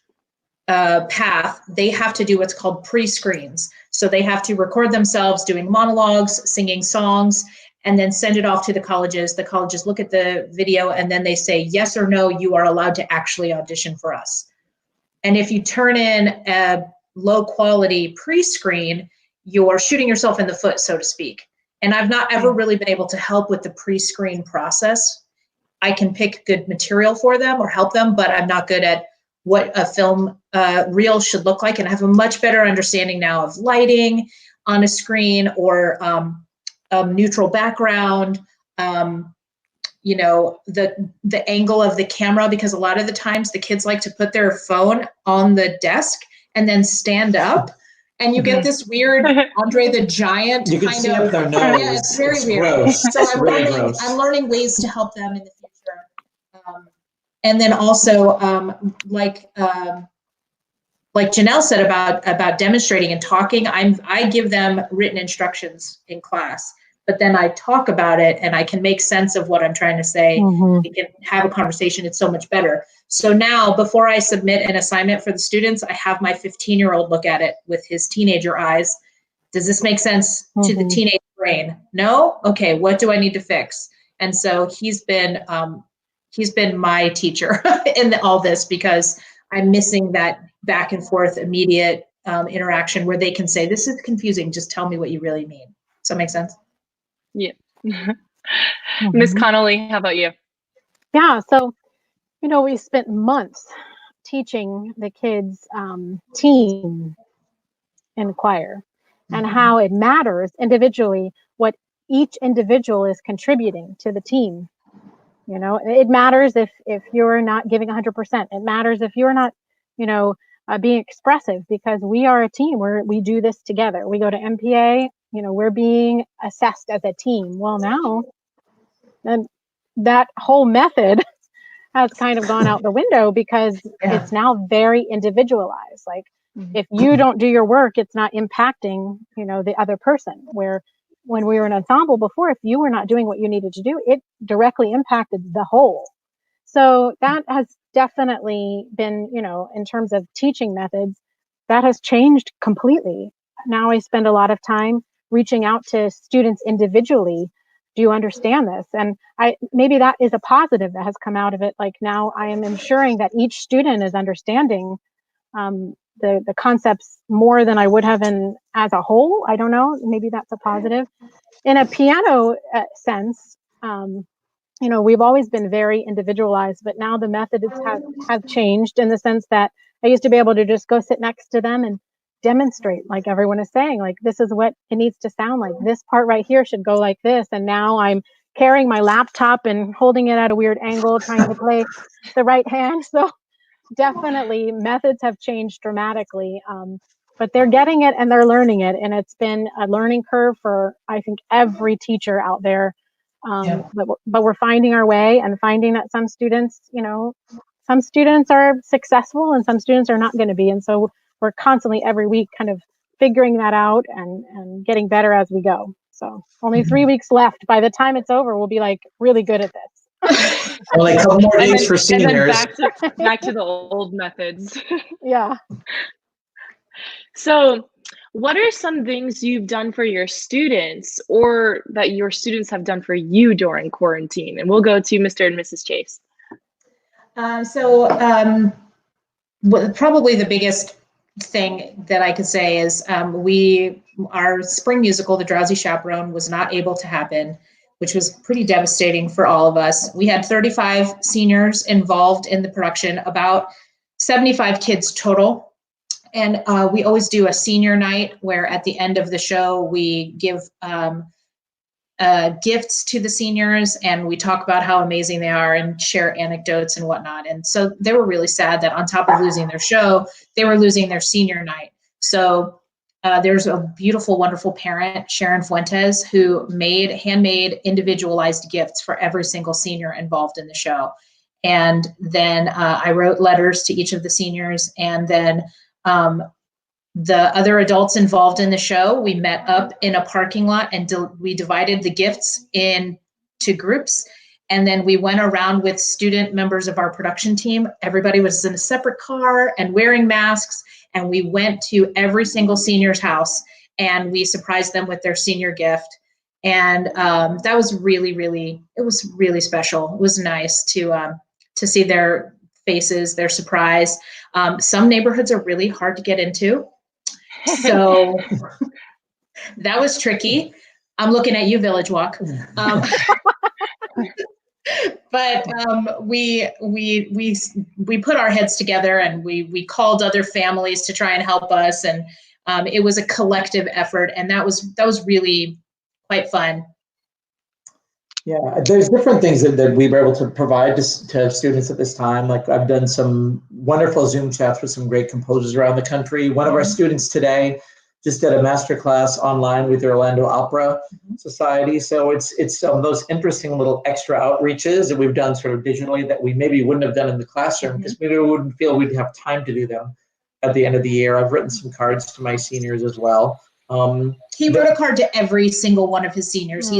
path, they have to do what's called pre-screens. So they have to record themselves doing monologues, singing songs, and then send it off to the colleges. The colleges look at the video, and then they say, yes or no, you are allowed to actually audition for us. And if you turn in a low quality pre-screen, you're shooting yourself in the foot, so to speak. And I've not ever really been able to help with the pre-screen process. I can pick good material for them or help them, but I'm not good at what a film reel should look like. And I have a much better understanding now of lighting on a screen, or a neutral background, the angle of the camera, because a lot of the times the kids like to put their phone on the desk and then stand up. And you get this weird Andre the Giant you can kind see of, up their nose. yeah, it's very weird. Gross. So I'm learning ways to help them in the future. And then also, like Janell said about demonstrating and talking, I give them written instructions in class, but then I talk about it and I can make sense of what I'm trying to say. We can have a conversation. It's so much better. So now, before I submit an assignment for the students, I have my 15-year-old look at it with his teenager eyes. Does this make sense to the teenage brain? No? Okay, what do I need to fix? And so he's been my teacher in all this, because I'm missing that back and forth immediate interaction where they can say, this is confusing, just tell me what you really mean. Does that make sense? Yeah. Miss Connelly, how about you? Yeah, so, we spent months teaching the kids team and choir. and how it matters individually what each individual is contributing to the team. You know, it matters if you're not giving 100%. It matters if you're not, being expressive, because we are a team. We do this together. We go to MPA, we're being assessed as a team. Well, now, and that whole method has kind of gone out the window, because it's now very individualized. Like, if you don't do your work, it's not impacting, the other person. Where when we were an ensemble before, if you were not doing what you needed to do, it directly impacted the whole. So that has definitely been, in terms of teaching methods, that has changed completely. Now I spend a lot of time reaching out to students individually. Do you understand this? And maybe that is a positive that has come out of it. Like, now I am ensuring that each student is understanding the concepts more than I would have as a whole. I don't know. Maybe that's a positive. In a piano sense, we've always been very individualized, but now the methods have changed, in the sense that I used to be able to just go sit next to them and demonstrate, like everyone is saying, like, this is what it needs to sound like. This part right here should go like this. And now I'm carrying my laptop and holding it at a weird angle, trying to play the right hand. So definitely methods have changed dramatically, but they're getting it and they're learning it. And it's been a learning curve for, I think, every teacher out there. But we're finding our way, and finding that some students are successful and some students are not going to be. And so we're constantly, every week, kind of figuring that out and getting better as we go. So only 3 weeks left. By the time it's over, we'll be like really good at this. Only a couple more days for seniors. And then back to the old methods. Yeah. So what are some things you've done for your students, or that your students have done for you during quarantine? And we'll go to Mr. and Mrs. Chase. Probably the biggest thing that I could say is our spring musical, The Drowsy Chaperone, was not able to happen, which was pretty devastating for all of us. We had 35 seniors involved in the production, about 75 kids total. And we always do a senior night, where at the end of the show, we give gifts to the seniors, and we talk about how amazing they are and share anecdotes and whatnot. And so they were really sad that on top of losing their show, they were losing their senior night. So there's a beautiful, wonderful parent, Sharon Fuentes, who made handmade individualized gifts for every single senior involved in the show. And then I wrote letters to each of the seniors, and then the other adults involved in the show, we met up in a parking lot, and we divided the gifts into groups. And then we went around with student members of our production team. Everybody was in a separate car and wearing masks. And we went to every single senior's house, and we surprised them with their senior gift. And that was really, really, it was really special. It was nice to see their faces, their surprise. Some neighborhoods are really hard to get into. So that was tricky. I'm looking at you, Village Walk. But we put our heads together, and we called other families to try and help us. And it was a collective effort, and that was really quite fun. Yeah, there's different things that we were able to provide to students at this time. Like, I've done some wonderful Zoom chats with some great composers around the country. One of our students today just did a masterclass online with the Orlando Opera Society. So it's some of those interesting little extra outreaches that we've done sort of digitally that we maybe wouldn't have done in the classroom, because maybe we wouldn't feel we'd have time to do them at the end of the year. I've written some cards to my seniors as well. He wrote a card to every single one of his seniors. I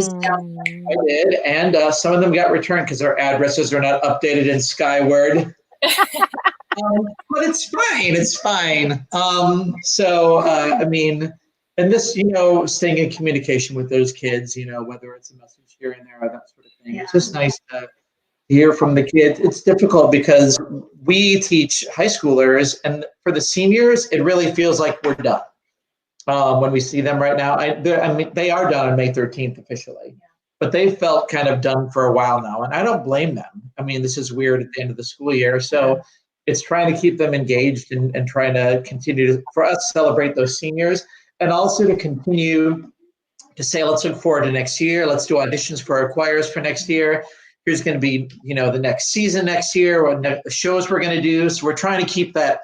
did, and some of them got returned because their addresses are not updated in Skyward. But it's fine. It's fine. I mean, and this, staying in communication with those kids, whether it's a message here and there or that sort of thing. Yeah. It's just nice to hear from the kids. It's difficult because we teach high schoolers, and for the seniors, it really feels like we're done. When we see them right now, they are done on May 13th officially, but they felt kind of done for a while now, and I don't blame them. I mean, this is weird at the end of the school year, so it's trying to keep them engaged and trying to continue to, for us, celebrate those seniors. and also to continue to say, let's look forward to next year. Let's do auditions for our choirs for next year. Here's going to be, the next season next year, what shows we're going to do. So we're trying to keep that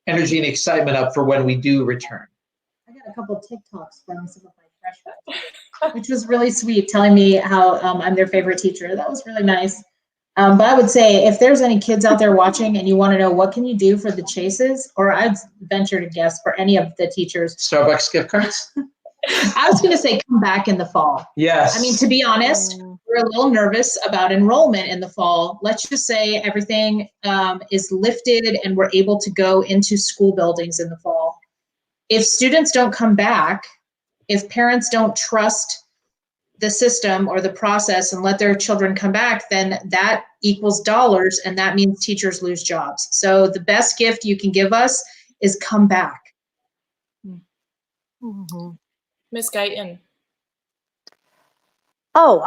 energy and excitement up for when we do return. I got a couple of TikToks from some of my freshmen, which was really sweet, telling me how I'm their favorite teacher. That was really nice. But I would say if there's any kids out there watching and you want to know what can you do for the Chases, or I'd venture to guess for any of the teachers. Starbucks gift cards? I was going to say come back in the fall. Yes. I mean, to be honest, we're a little nervous about enrollment in the fall. Let's just say everything is lifted and we're able to go into school buildings in the fall. If students don't come back, if parents don't trust the system or the process and let their children come back, then that equals dollars, and that means teachers lose jobs. So the best gift you can give us is come back. Miss Guyton. Oh,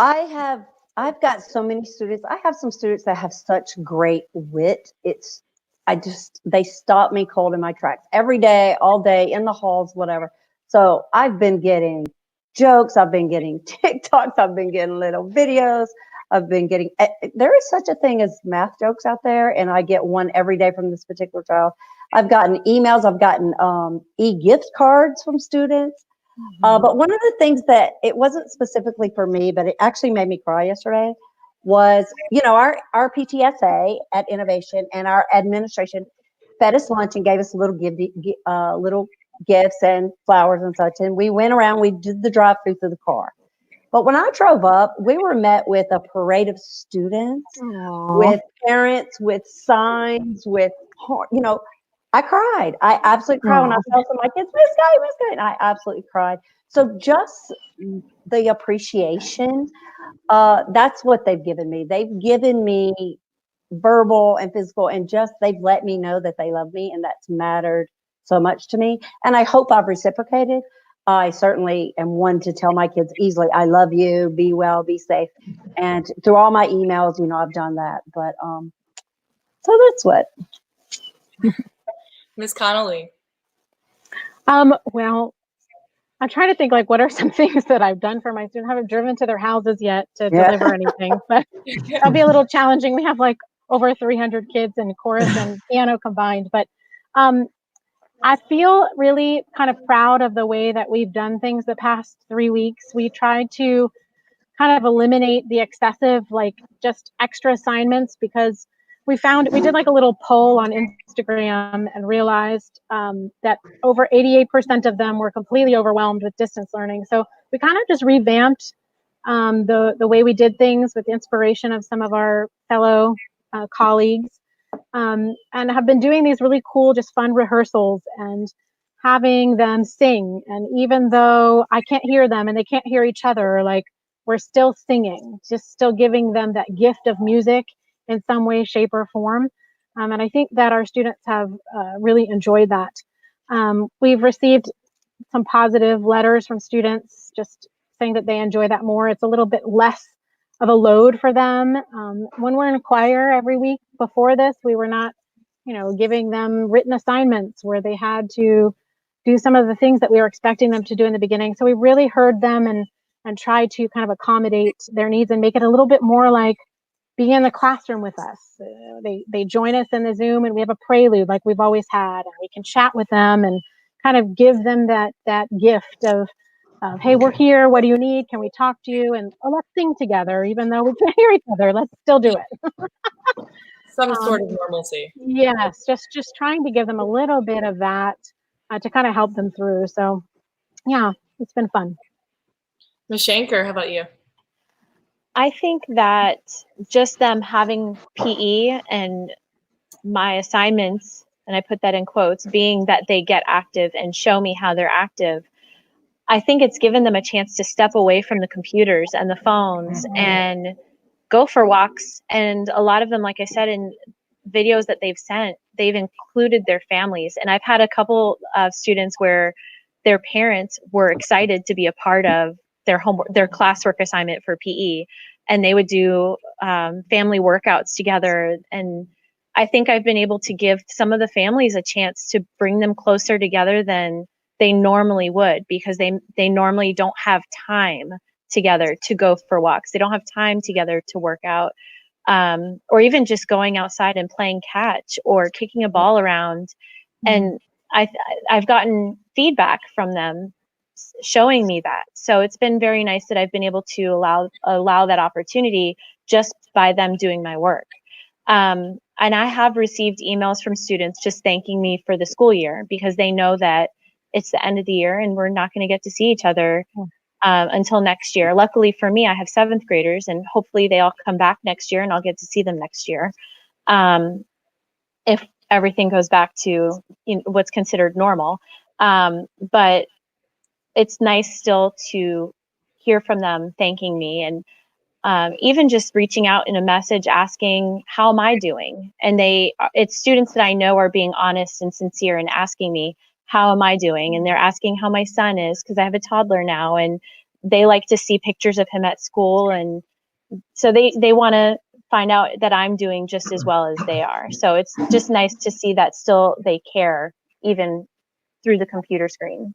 I've got so many students. I have some students that have such great wit. They stop me cold in my tracks every day, all day, in the halls, whatever. So I've been getting jokes. I've been getting TikToks. I've been getting little videos. There is such a thing as math jokes out there, and I get one every day from this particular child. I've gotten emails. I've gotten e-gift cards from students. But one of the things that it wasn't specifically for me, but it actually made me cry yesterday was, our PTSA at Innovation and our administration fed us lunch and gave us little gifts and flowers and such. And we went around, we did the drive-through through the car. But when I drove up, we were met with a parade of students, with parents, with signs, I cried. I absolutely cried when I saw some of my kids, Miss Guy, and I absolutely cried. So just the appreciation, that's what they've given me. They've given me verbal and physical, and just they've let me know that they love me, and that's mattered so much to me. And I hope I've reciprocated. I certainly am one to tell my kids easily, I love you, be well, be safe. And through all my emails, I've done that. But so that's what. Miss Connelly. Well, I'm trying to think what are some things that I've done for my students. I haven't driven to their houses yet to deliver anything, but that'll be a little challenging. We have over 300 kids in chorus and piano combined, but I feel really kind of proud of the way that we've done things the past 3 weeks. We tried to kind of eliminate the excessive, just extra assignments, because we did a little poll on Instagram and realized that over 88% of them were completely overwhelmed with distance learning. So we kind of just revamped the way we did things with the inspiration of some of our fellow colleagues, and have been doing these really cool, just fun rehearsals and having them sing. And even though I can't hear them and they can't hear each other, we're still singing, just still giving them that gift of music in some way, shape, or form. And I think that our students have really enjoyed that. We've received some positive letters from students just saying that they enjoy that more. It's a little bit less of a load for them. When we're in choir every week before this, we were not, giving them written assignments where they had to do some of the things that we were expecting them to do in the beginning. So we really heard them and tried to kind of accommodate their needs and make it a little bit more like being in the classroom with us. They join us in the Zoom, and we have a prelude like we've always had, and we can chat with them and kind of give them that gift of, hey, we're here. What do you need? Can we talk to you? And let's sing together, even though we can't hear each other. Let's still do it. Some sort of normalcy. Yes, just trying to give them a little bit of that to kind of help them through. So, yeah, it's been fun. Ms. Schenker, how about you? I think that just them having PE and my assignments, and I put that in quotes, being that they get active and show me how they're active, I think it's given them a chance to step away from the computers and the phones and go for walks. And a lot of them, like I said, in videos that they've sent, they've included their families. And I've had a couple of students where their parents were excited to be a part of their classwork assignment for PE, and they would do family workouts together. And I think I've been able to give some of the families a chance to bring them closer together than they normally would, because they normally don't have time together to go for walks. They don't have time together to work out, or even just going outside and playing catch or kicking a ball around. And I've gotten feedback from them showing me that. So it's been very nice that I've been able to allow that opportunity just by them doing my work. And I have received emails from students just thanking me for the school year, because they know that it's the end of the year and we're not going to get to see each other until next year. Luckily for me, I have 7th graders, and hopefully they all come back next year and I'll get to see them next year. If everything goes back to what's considered normal. But it's nice still to hear from them thanking me, and even just reaching out in a message asking, how am I doing? And it's students that I know are being honest and sincere and asking me, how am I doing? And they're asking how my son is, because I have a toddler now, and they like to see pictures of him at school. And so they want to find out that I'm doing just as well as they are. So it's just nice to see that still they care, even through the computer screen.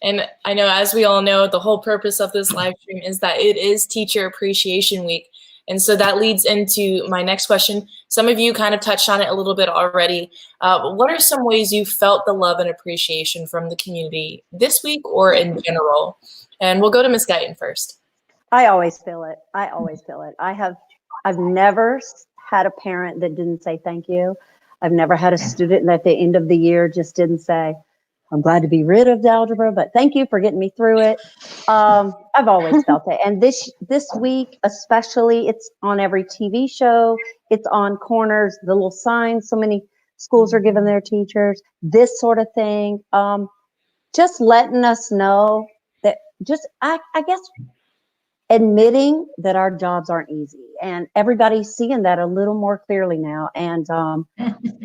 And I know, as we all know, the whole purpose of this live stream is that it is Teacher Appreciation Week. And so that leads into my next question. Some of you kind of touched on it a little bit already. What are some ways you felt the love and appreciation from the community this week or in general? And we'll go to Ms. Guyton first. I always feel it. I've never had a parent that didn't say thank you. I've never had a student that at the end of the year just didn't say, I'm glad to be rid of the algebra, but thank you for getting me through it. I've always felt it. And this week, especially, it's on every TV show. It's on corners, the little signs so many schools are giving their teachers, this sort of thing. Just letting us know that I guess, admitting that our jobs aren't easy, and everybody's seeing that a little more clearly now. And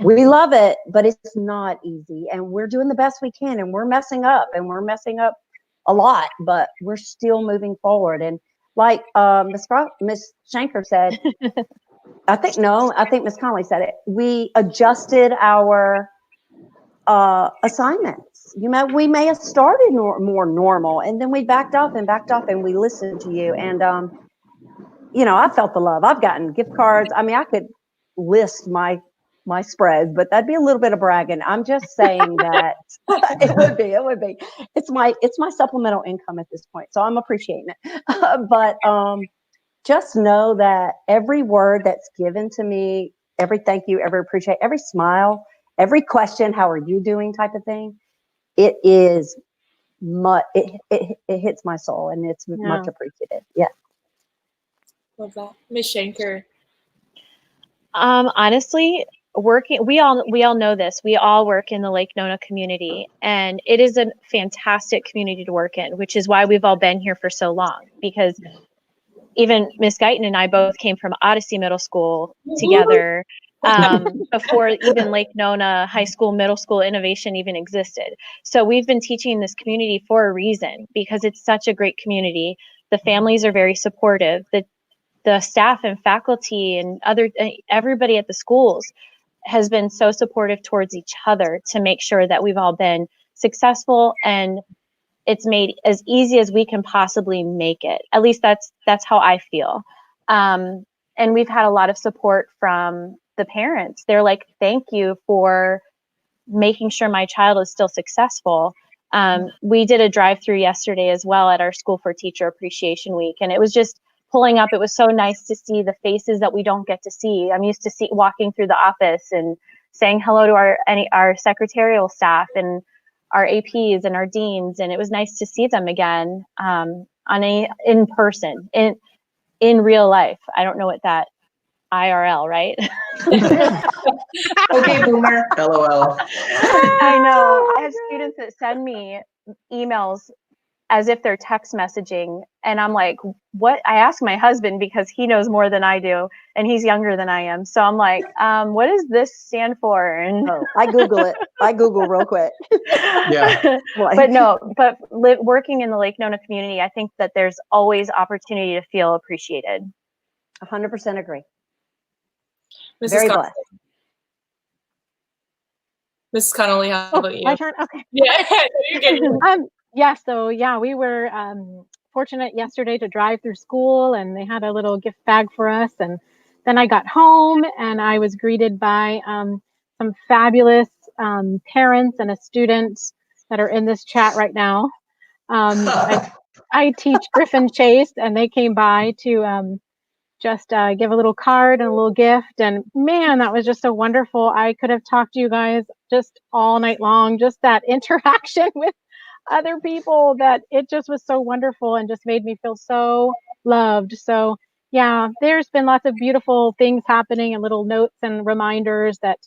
we love it, but it's not easy, and we're doing the best we can, and we're messing up a lot, but we're still moving forward. And like Miss Schenker said, I think Miss Connelly said it, we adjusted our assignments. We may have started more normal, and then we backed off, and we listened to you. And I felt the love. I've gotten gift cards. I mean, I could list my spreads, but that'd be a little bit of bragging. I'm just saying that it would be. It's my supplemental income at this point, so I'm appreciating it. But just know that every word that's given to me, every thank you, every appreciate, every smile, every question, how are you doing type of thing, it hits my soul, and it's much appreciated. Yeah. Love that. Ms. Schenker. Honestly, we all know this. We all work in the Lake Nona community, and it is a fantastic community to work in, which is why we've all been here for so long, because even Miss Guyton and I both came from Odyssey Middle School together. Before even Lake Nona High School, Middle School Innovation even existed. So we've been teaching this community for a reason, because it's such a great community. The families are very supportive. The staff and faculty and everybody at the schools has been so supportive towards each other to make sure that we've all been successful, and it's made as easy as we can possibly make it. At least that's how I feel. And we've had a lot of support from the parents. They're like, thank you for making sure my child is still successful. We did a drive-through yesterday as well at our school for Teacher Appreciation Week, and it was just pulling up. It was so nice to see the faces that we don't get to see. I'm used to walking through the office and saying hello to our secretarial staff and our APs and our deans, and it was nice to see them again in person, in real life. I don't know what that IRL, right? Okay, boomer. LOL. I know. I have students that send me emails as if they're text messaging, and I'm like, what? I asked my husband, because he knows more than I do, and he's younger than I am. So I'm like, what does this stand for? And I Google it. I Google real quick. Yeah. But working in the Lake Nona community, I think that there's always opportunity to feel appreciated. 100% agree. Mrs. Very Scott. blessed. Mrs. Connelly, how about you? My turn. Okay. Yeah, you're good. Yeah. So yeah, we were fortunate yesterday to drive through school, and they had a little gift bag for us. And then I got home, and I was greeted by some fabulous parents and a student that are in this chat right now. I teach Griffin Chase, and they came by to just give a little card and a little gift. And man, that was just so wonderful. I could have talked to you guys just all night long, just that interaction with other people, that it just was so wonderful and just made me feel so loved. So yeah, there's been lots of beautiful things happening and little notes and reminders that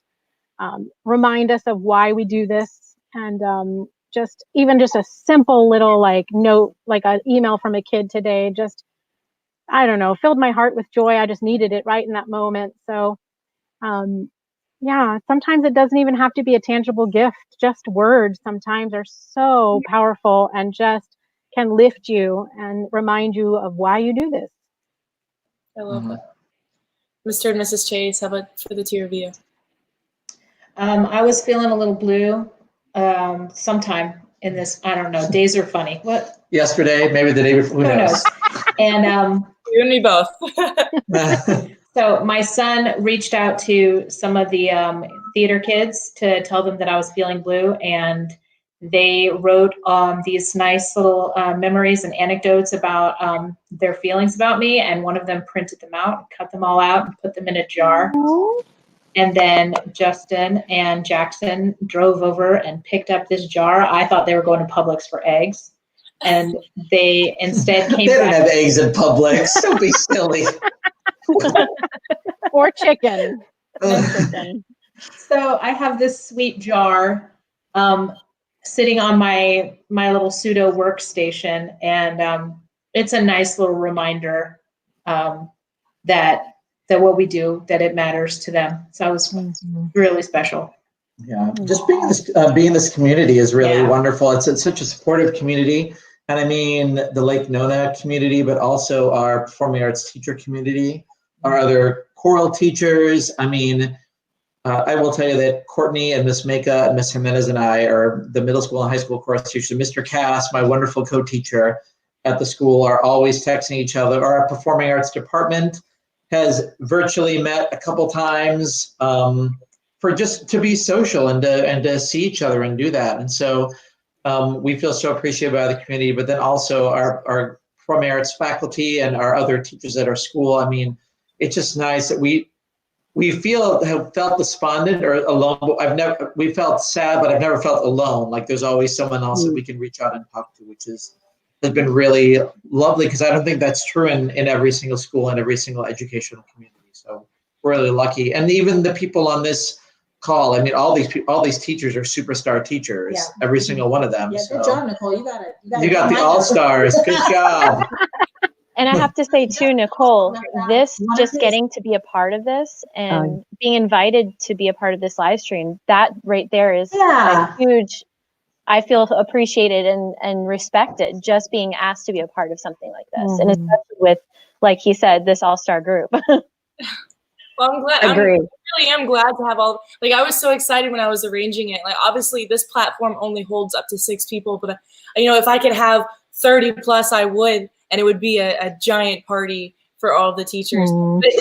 remind us of why we do this. And just a simple little like note, like an email from a kid today, just, I don't know, filled my heart with joy. I just needed it right in that moment. So yeah, sometimes it doesn't even have to be a tangible gift. Just words sometimes are so powerful and just can lift you and remind you of why you do this. I love that. Mr. and Mrs. Chase, how about for the two of you? I was feeling a little blue sometime in this, I don't know, days are funny. What? Yesterday, maybe the day before. Who knows? And you and me both. So my son reached out to some of the theater kids to tell them that I was feeling blue, and they wrote these nice little memories and anecdotes about their feelings about me, and one of them printed them out, cut them all out, and put them in a jar. And then Justin and Jackson drove over and picked up this jar. I thought they were going to Publix for eggs, and they instead came They don't back. have eggs in Publix. Don't be silly. Or chicken. So I have this sweet jar sitting on my little pseudo workstation, and it's a nice little reminder that what we do, that it matters to them. So it was really special. Yeah, just being in this community is really wonderful. It's such a supportive community. And I mean, the Lake Nona community, but also our performing arts teacher community, our other choral teachers. I mean, I will tell you that Courtney and Miss Mashenka and Miss Jimenez and I are the middle school and high school chorus teachers. Mr. Cass, my wonderful co-teacher at the school, are always texting each other. Our performing arts department has virtually met a couple times for just to be social and to see each other and do that. And so we feel so appreciated by the community, but then also our performing arts faculty and our other teachers at our school. I mean, it's just nice that we have felt despondent or alone, but we felt sad, but I've never felt alone. Like there's always someone else that we can reach out and talk to, which has been really lovely, because I don't think that's true in every single school and every single educational community. So we're really lucky. And even the people on this call, I mean, all these teachers are superstar teachers, every single one of them. Yeah, so. good job, Nicole. You got the all-stars. Good job. And I have to say too, Nicole, this just getting to be a part of this and being invited to be a part of this live stream, that right there is a huge, I feel appreciated and respected just being asked to be a part of something like this. And especially with, like he said, this all-star group. Well, I'm glad. I really am glad to have all. Like, I was so excited when I was arranging it. Like, obviously, this platform only holds up to 6 people, but if I could have 30 plus, I would, and it would be a giant party for all the teachers. But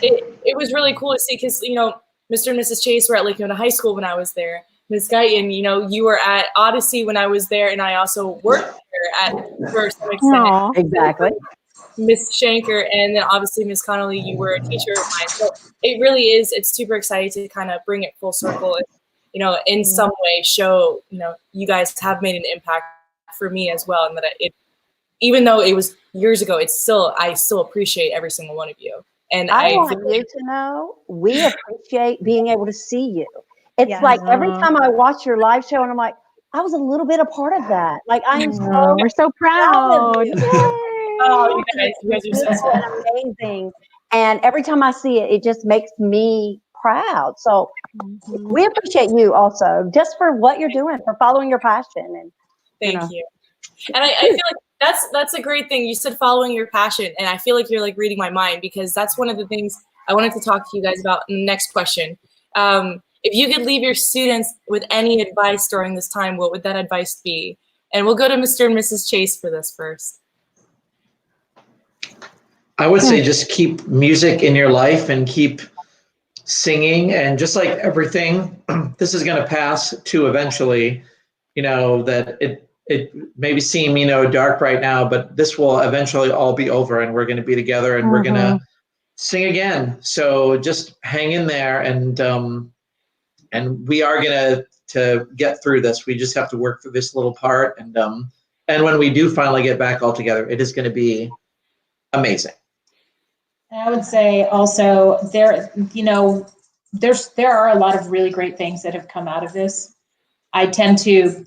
it was really cool to see, because Mr. and Mrs. Chase were at Lake Nona High School when I was there. Ms. Guyton, you were at Odyssey when I was there, and I also worked there for some extent. Aww. Exactly. Miss Schenker, and then obviously Miss Connelly, you were a teacher of mine. So it really is, it's super exciting to kind of bring it full circle and, in some way show, you guys have made an impact for me as well. And that even though it was years ago, I still appreciate every single one of you. And I want you to know, we appreciate being able to see you. It's like every time I watch your live show and I'm like, I was a little bit a part of that. Like, we're so proud. Oh, you guys are so amazing. And every time I see it, it just makes me proud. So we appreciate you also, just for what you're doing, for following your passion. And Thank you. And I feel like that's a great thing. You said following your passion, and I feel like you're like reading my mind, because that's one of the things I wanted to talk to you guys about in the next question. if you could leave your students with any advice during this time, what would that advice be? And we'll go to Mr. and Mrs. Chase for this first. I would say just keep music in your life and keep singing, and just like everything, this is going to pass too eventually, that it may seem, dark right now, but this will eventually all be over, and we're going to be together, and we're going to sing again. So just hang in there, and we are going to get through this. We just have to work through this little part, and when we do finally get back all together, it is going to be amazing. I would say also there are a lot of really great things that have come out of this. I tend to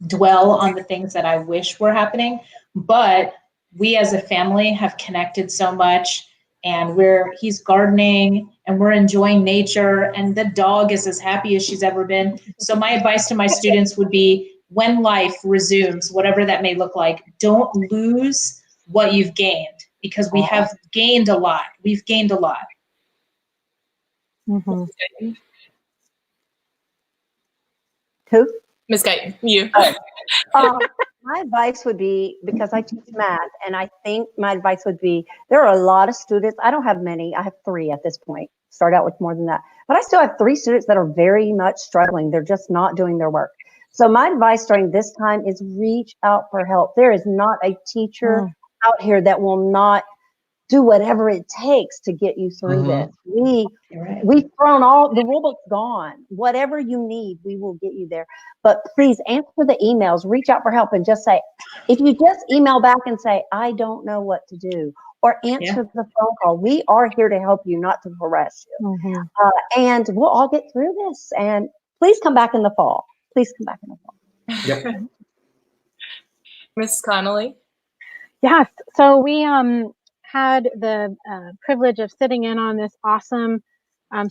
dwell on the things that I wish were happening, but we as a family have connected so much, and he's gardening and we're enjoying nature, and the dog is as happy as she's ever been. So my advice to my students would be, when life resumes, whatever that may look like, don't lose what you've gained, because we have gained a lot. We've gained a lot. Mm-hmm. Who? Ms. Guyton, you. My advice would be, because I teach math, and I think my advice would be, there are a lot of students. I don't have many. I have 3 at this point. Start out with more than that. But I still have 3 students that are very much struggling. They're just not doing their work. So my advice during this time is reach out for help. There is not a teacher out here that will not do whatever it takes to get you through this. We've thrown all the rule book's gone. Whatever you need, we will get you there. But please answer the emails, reach out for help, and just say, if you just email back and say, I don't know what to do, or answer the phone call, we are here to help you, not to harass you. And we'll all get through this. And please come back in the fall. Please come back in the fall. Yep. Ms. Connelly? Yes. So we had the privilege of sitting in on this awesome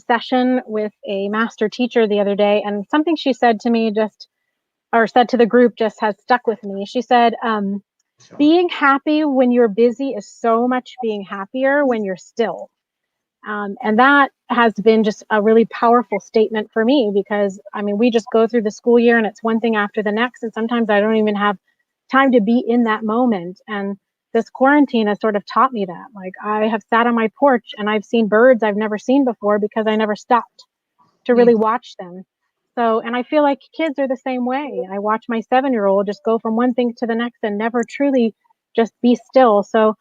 session with a master teacher the other day, and something she said to me said to the group just has stuck with me. She said, being happy when you're busy is so much being happier when you're still. And that has been just a really powerful statement for me, because we just go through the school year and it's one thing after the next, and sometimes I don't even have time to be in that moment. And this quarantine has sort of taught me that. Like, I have sat on my porch and I've seen birds I've never seen before because I never stopped to really watch them. So, and I feel like kids are the same way. I watch my 7-year-old just go from one thing to the next and never truly just be still. So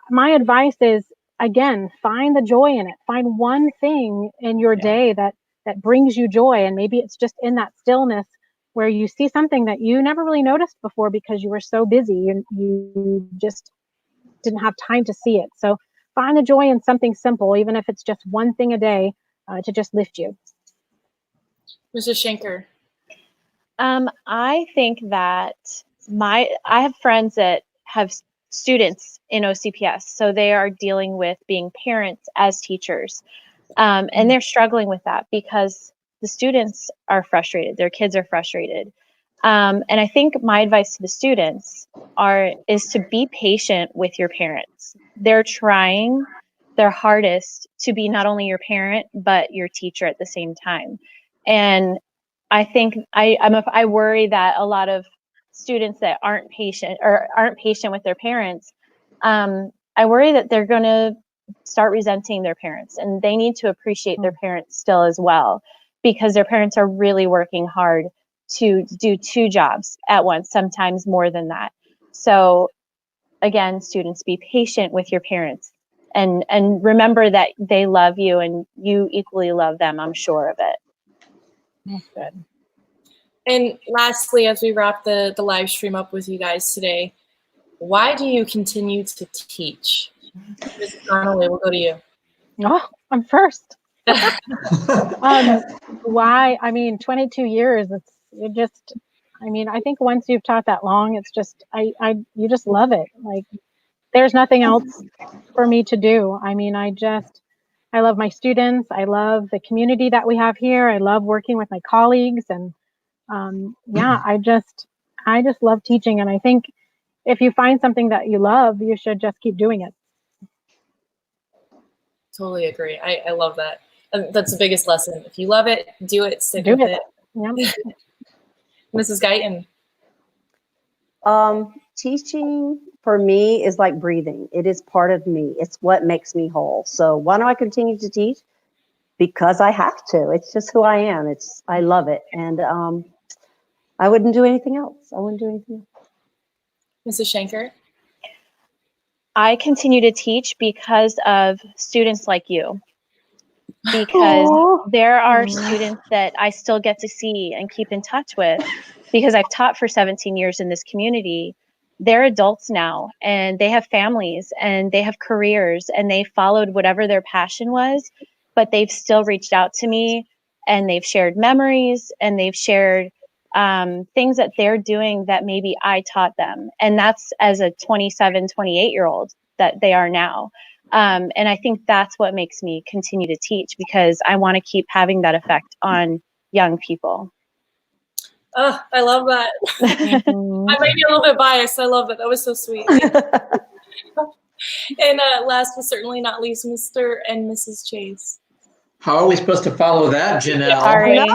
my advice is, again, find the joy in it. Find one thing in your day that brings you joy. And maybe it's just in that stillness where you see something that you never really noticed before because you were so busy and you just didn't have time to see it. So find the joy in something simple, even if it's just one thing a day, to just lift you. Mrs. Schenker? I think that I have friends that have students in OCPS, so they are dealing with being parents as teachers, and they're struggling with that because the students are frustrated, their kids are frustrated, and I think my advice to the students is to be patient with your parents. They're trying their hardest to be not only your parent but your teacher at the same time, and I think I worry that a lot of students that aren't patient with their parents, I worry that they're going to start resenting their parents, and they need to appreciate their parents still as well, because their parents are really working hard to do 2 jobs at once, sometimes more than that. So again, students, be patient with your parents and remember that they love you and you equally love them. I'm sure of it. That's good. And lastly, as we wrap the live stream up with you guys today, why do you continue to teach? Ms. Connelly, we'll go to you. Oh, I'm first. Why? 22 years. I think once you've taught that long, it's just, you just love it. Like, there's nothing else for me to do. I love my students. I love the community that we have here. I love working with my colleagues, and I just love teaching. And I think if you find something that you love, you should just keep doing it. Totally agree. I love that. That's the biggest lesson. If you love it, do it, stick with it. Yep. Mrs. Guyton. Teaching for me is like breathing. It is part of me. It's what makes me whole. So why do I continue to teach? Because I have to. It's just who I am. I love it. And I wouldn't do anything else. Mrs. Schenker. I continue to teach because of students like you. Because there are students that I still get to see and keep in touch with because I've taught for 17 years in this community. They're adults now and they have families and they have careers and they followed whatever their passion was, but they've still reached out to me and they've shared memories and they've shared things that they're doing that maybe I taught them. And that's as a 27, 28-year-old that they are now. And I think that's what makes me continue to teach because I want to keep having that effect on young people. Oh, I love that. I might be a little bit biased. I love it. That was so sweet. And last but certainly not least, Mr. and Mrs. Chase. How are we supposed to follow that, Janell? Sorry. That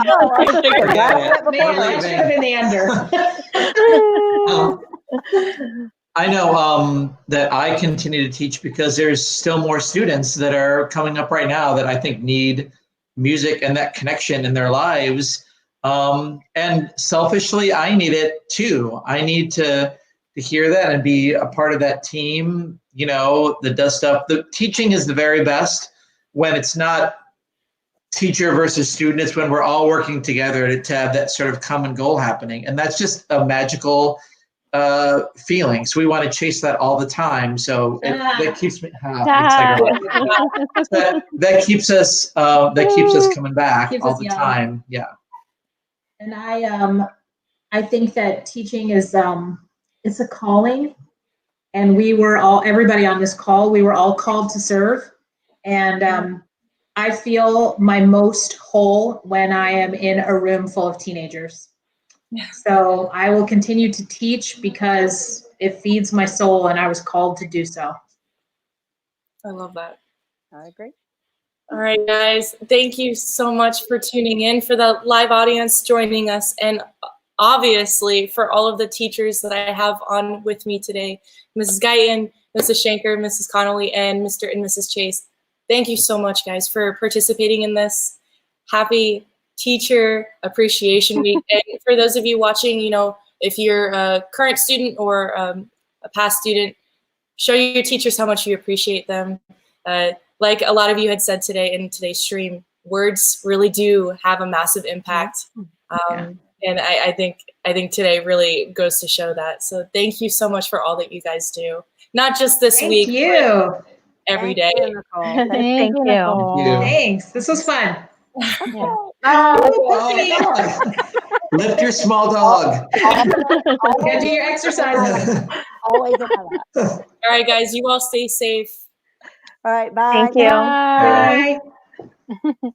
should have been the under. I know that I continue to teach because there's still more students that are coming up right now that I think need music and that connection in their lives. And selfishly, I need it too. I need to hear that and be a part of that team, you know, that does stuff. The teaching is the very best when it's not teacher versus student. It's when we're all working together to have that sort of common goal happening. And that's just a magical feeling. So we want to chase that all the time. So that keeps me that keeps us coming back all the time. Yeah. And I think that teaching is it's a calling, and everybody on this call, we were all called to serve. And I feel my most whole when I am in a room full of teenagers. So I will continue to teach because it feeds my soul and I was called to do so. I love that. I agree. All right, guys, thank you so much for tuning in, for the live audience joining us, and obviously for all of the teachers that I have on with me today, Mrs. Guyton, Mrs. Schenker, Mrs. Connelly, and Mr. and Mrs. Chase. Thank you so much, guys, for participating in this. Happy Teacher Appreciation Week. And for those of you watching, you know, if you're a current student or a past student, show your teachers how much you appreciate them. Like a lot of you had said today in today's stream, words really do have a massive impact. And I think today really goes to show that. So thank you so much for all that you guys do. Not just this week, Thank you. but every day. Thank you. Thanks. This was fun. Lift your small dog. Gotta do your exercises. Always. All right, guys, you all stay safe. All right, bye. Thank you. Bye.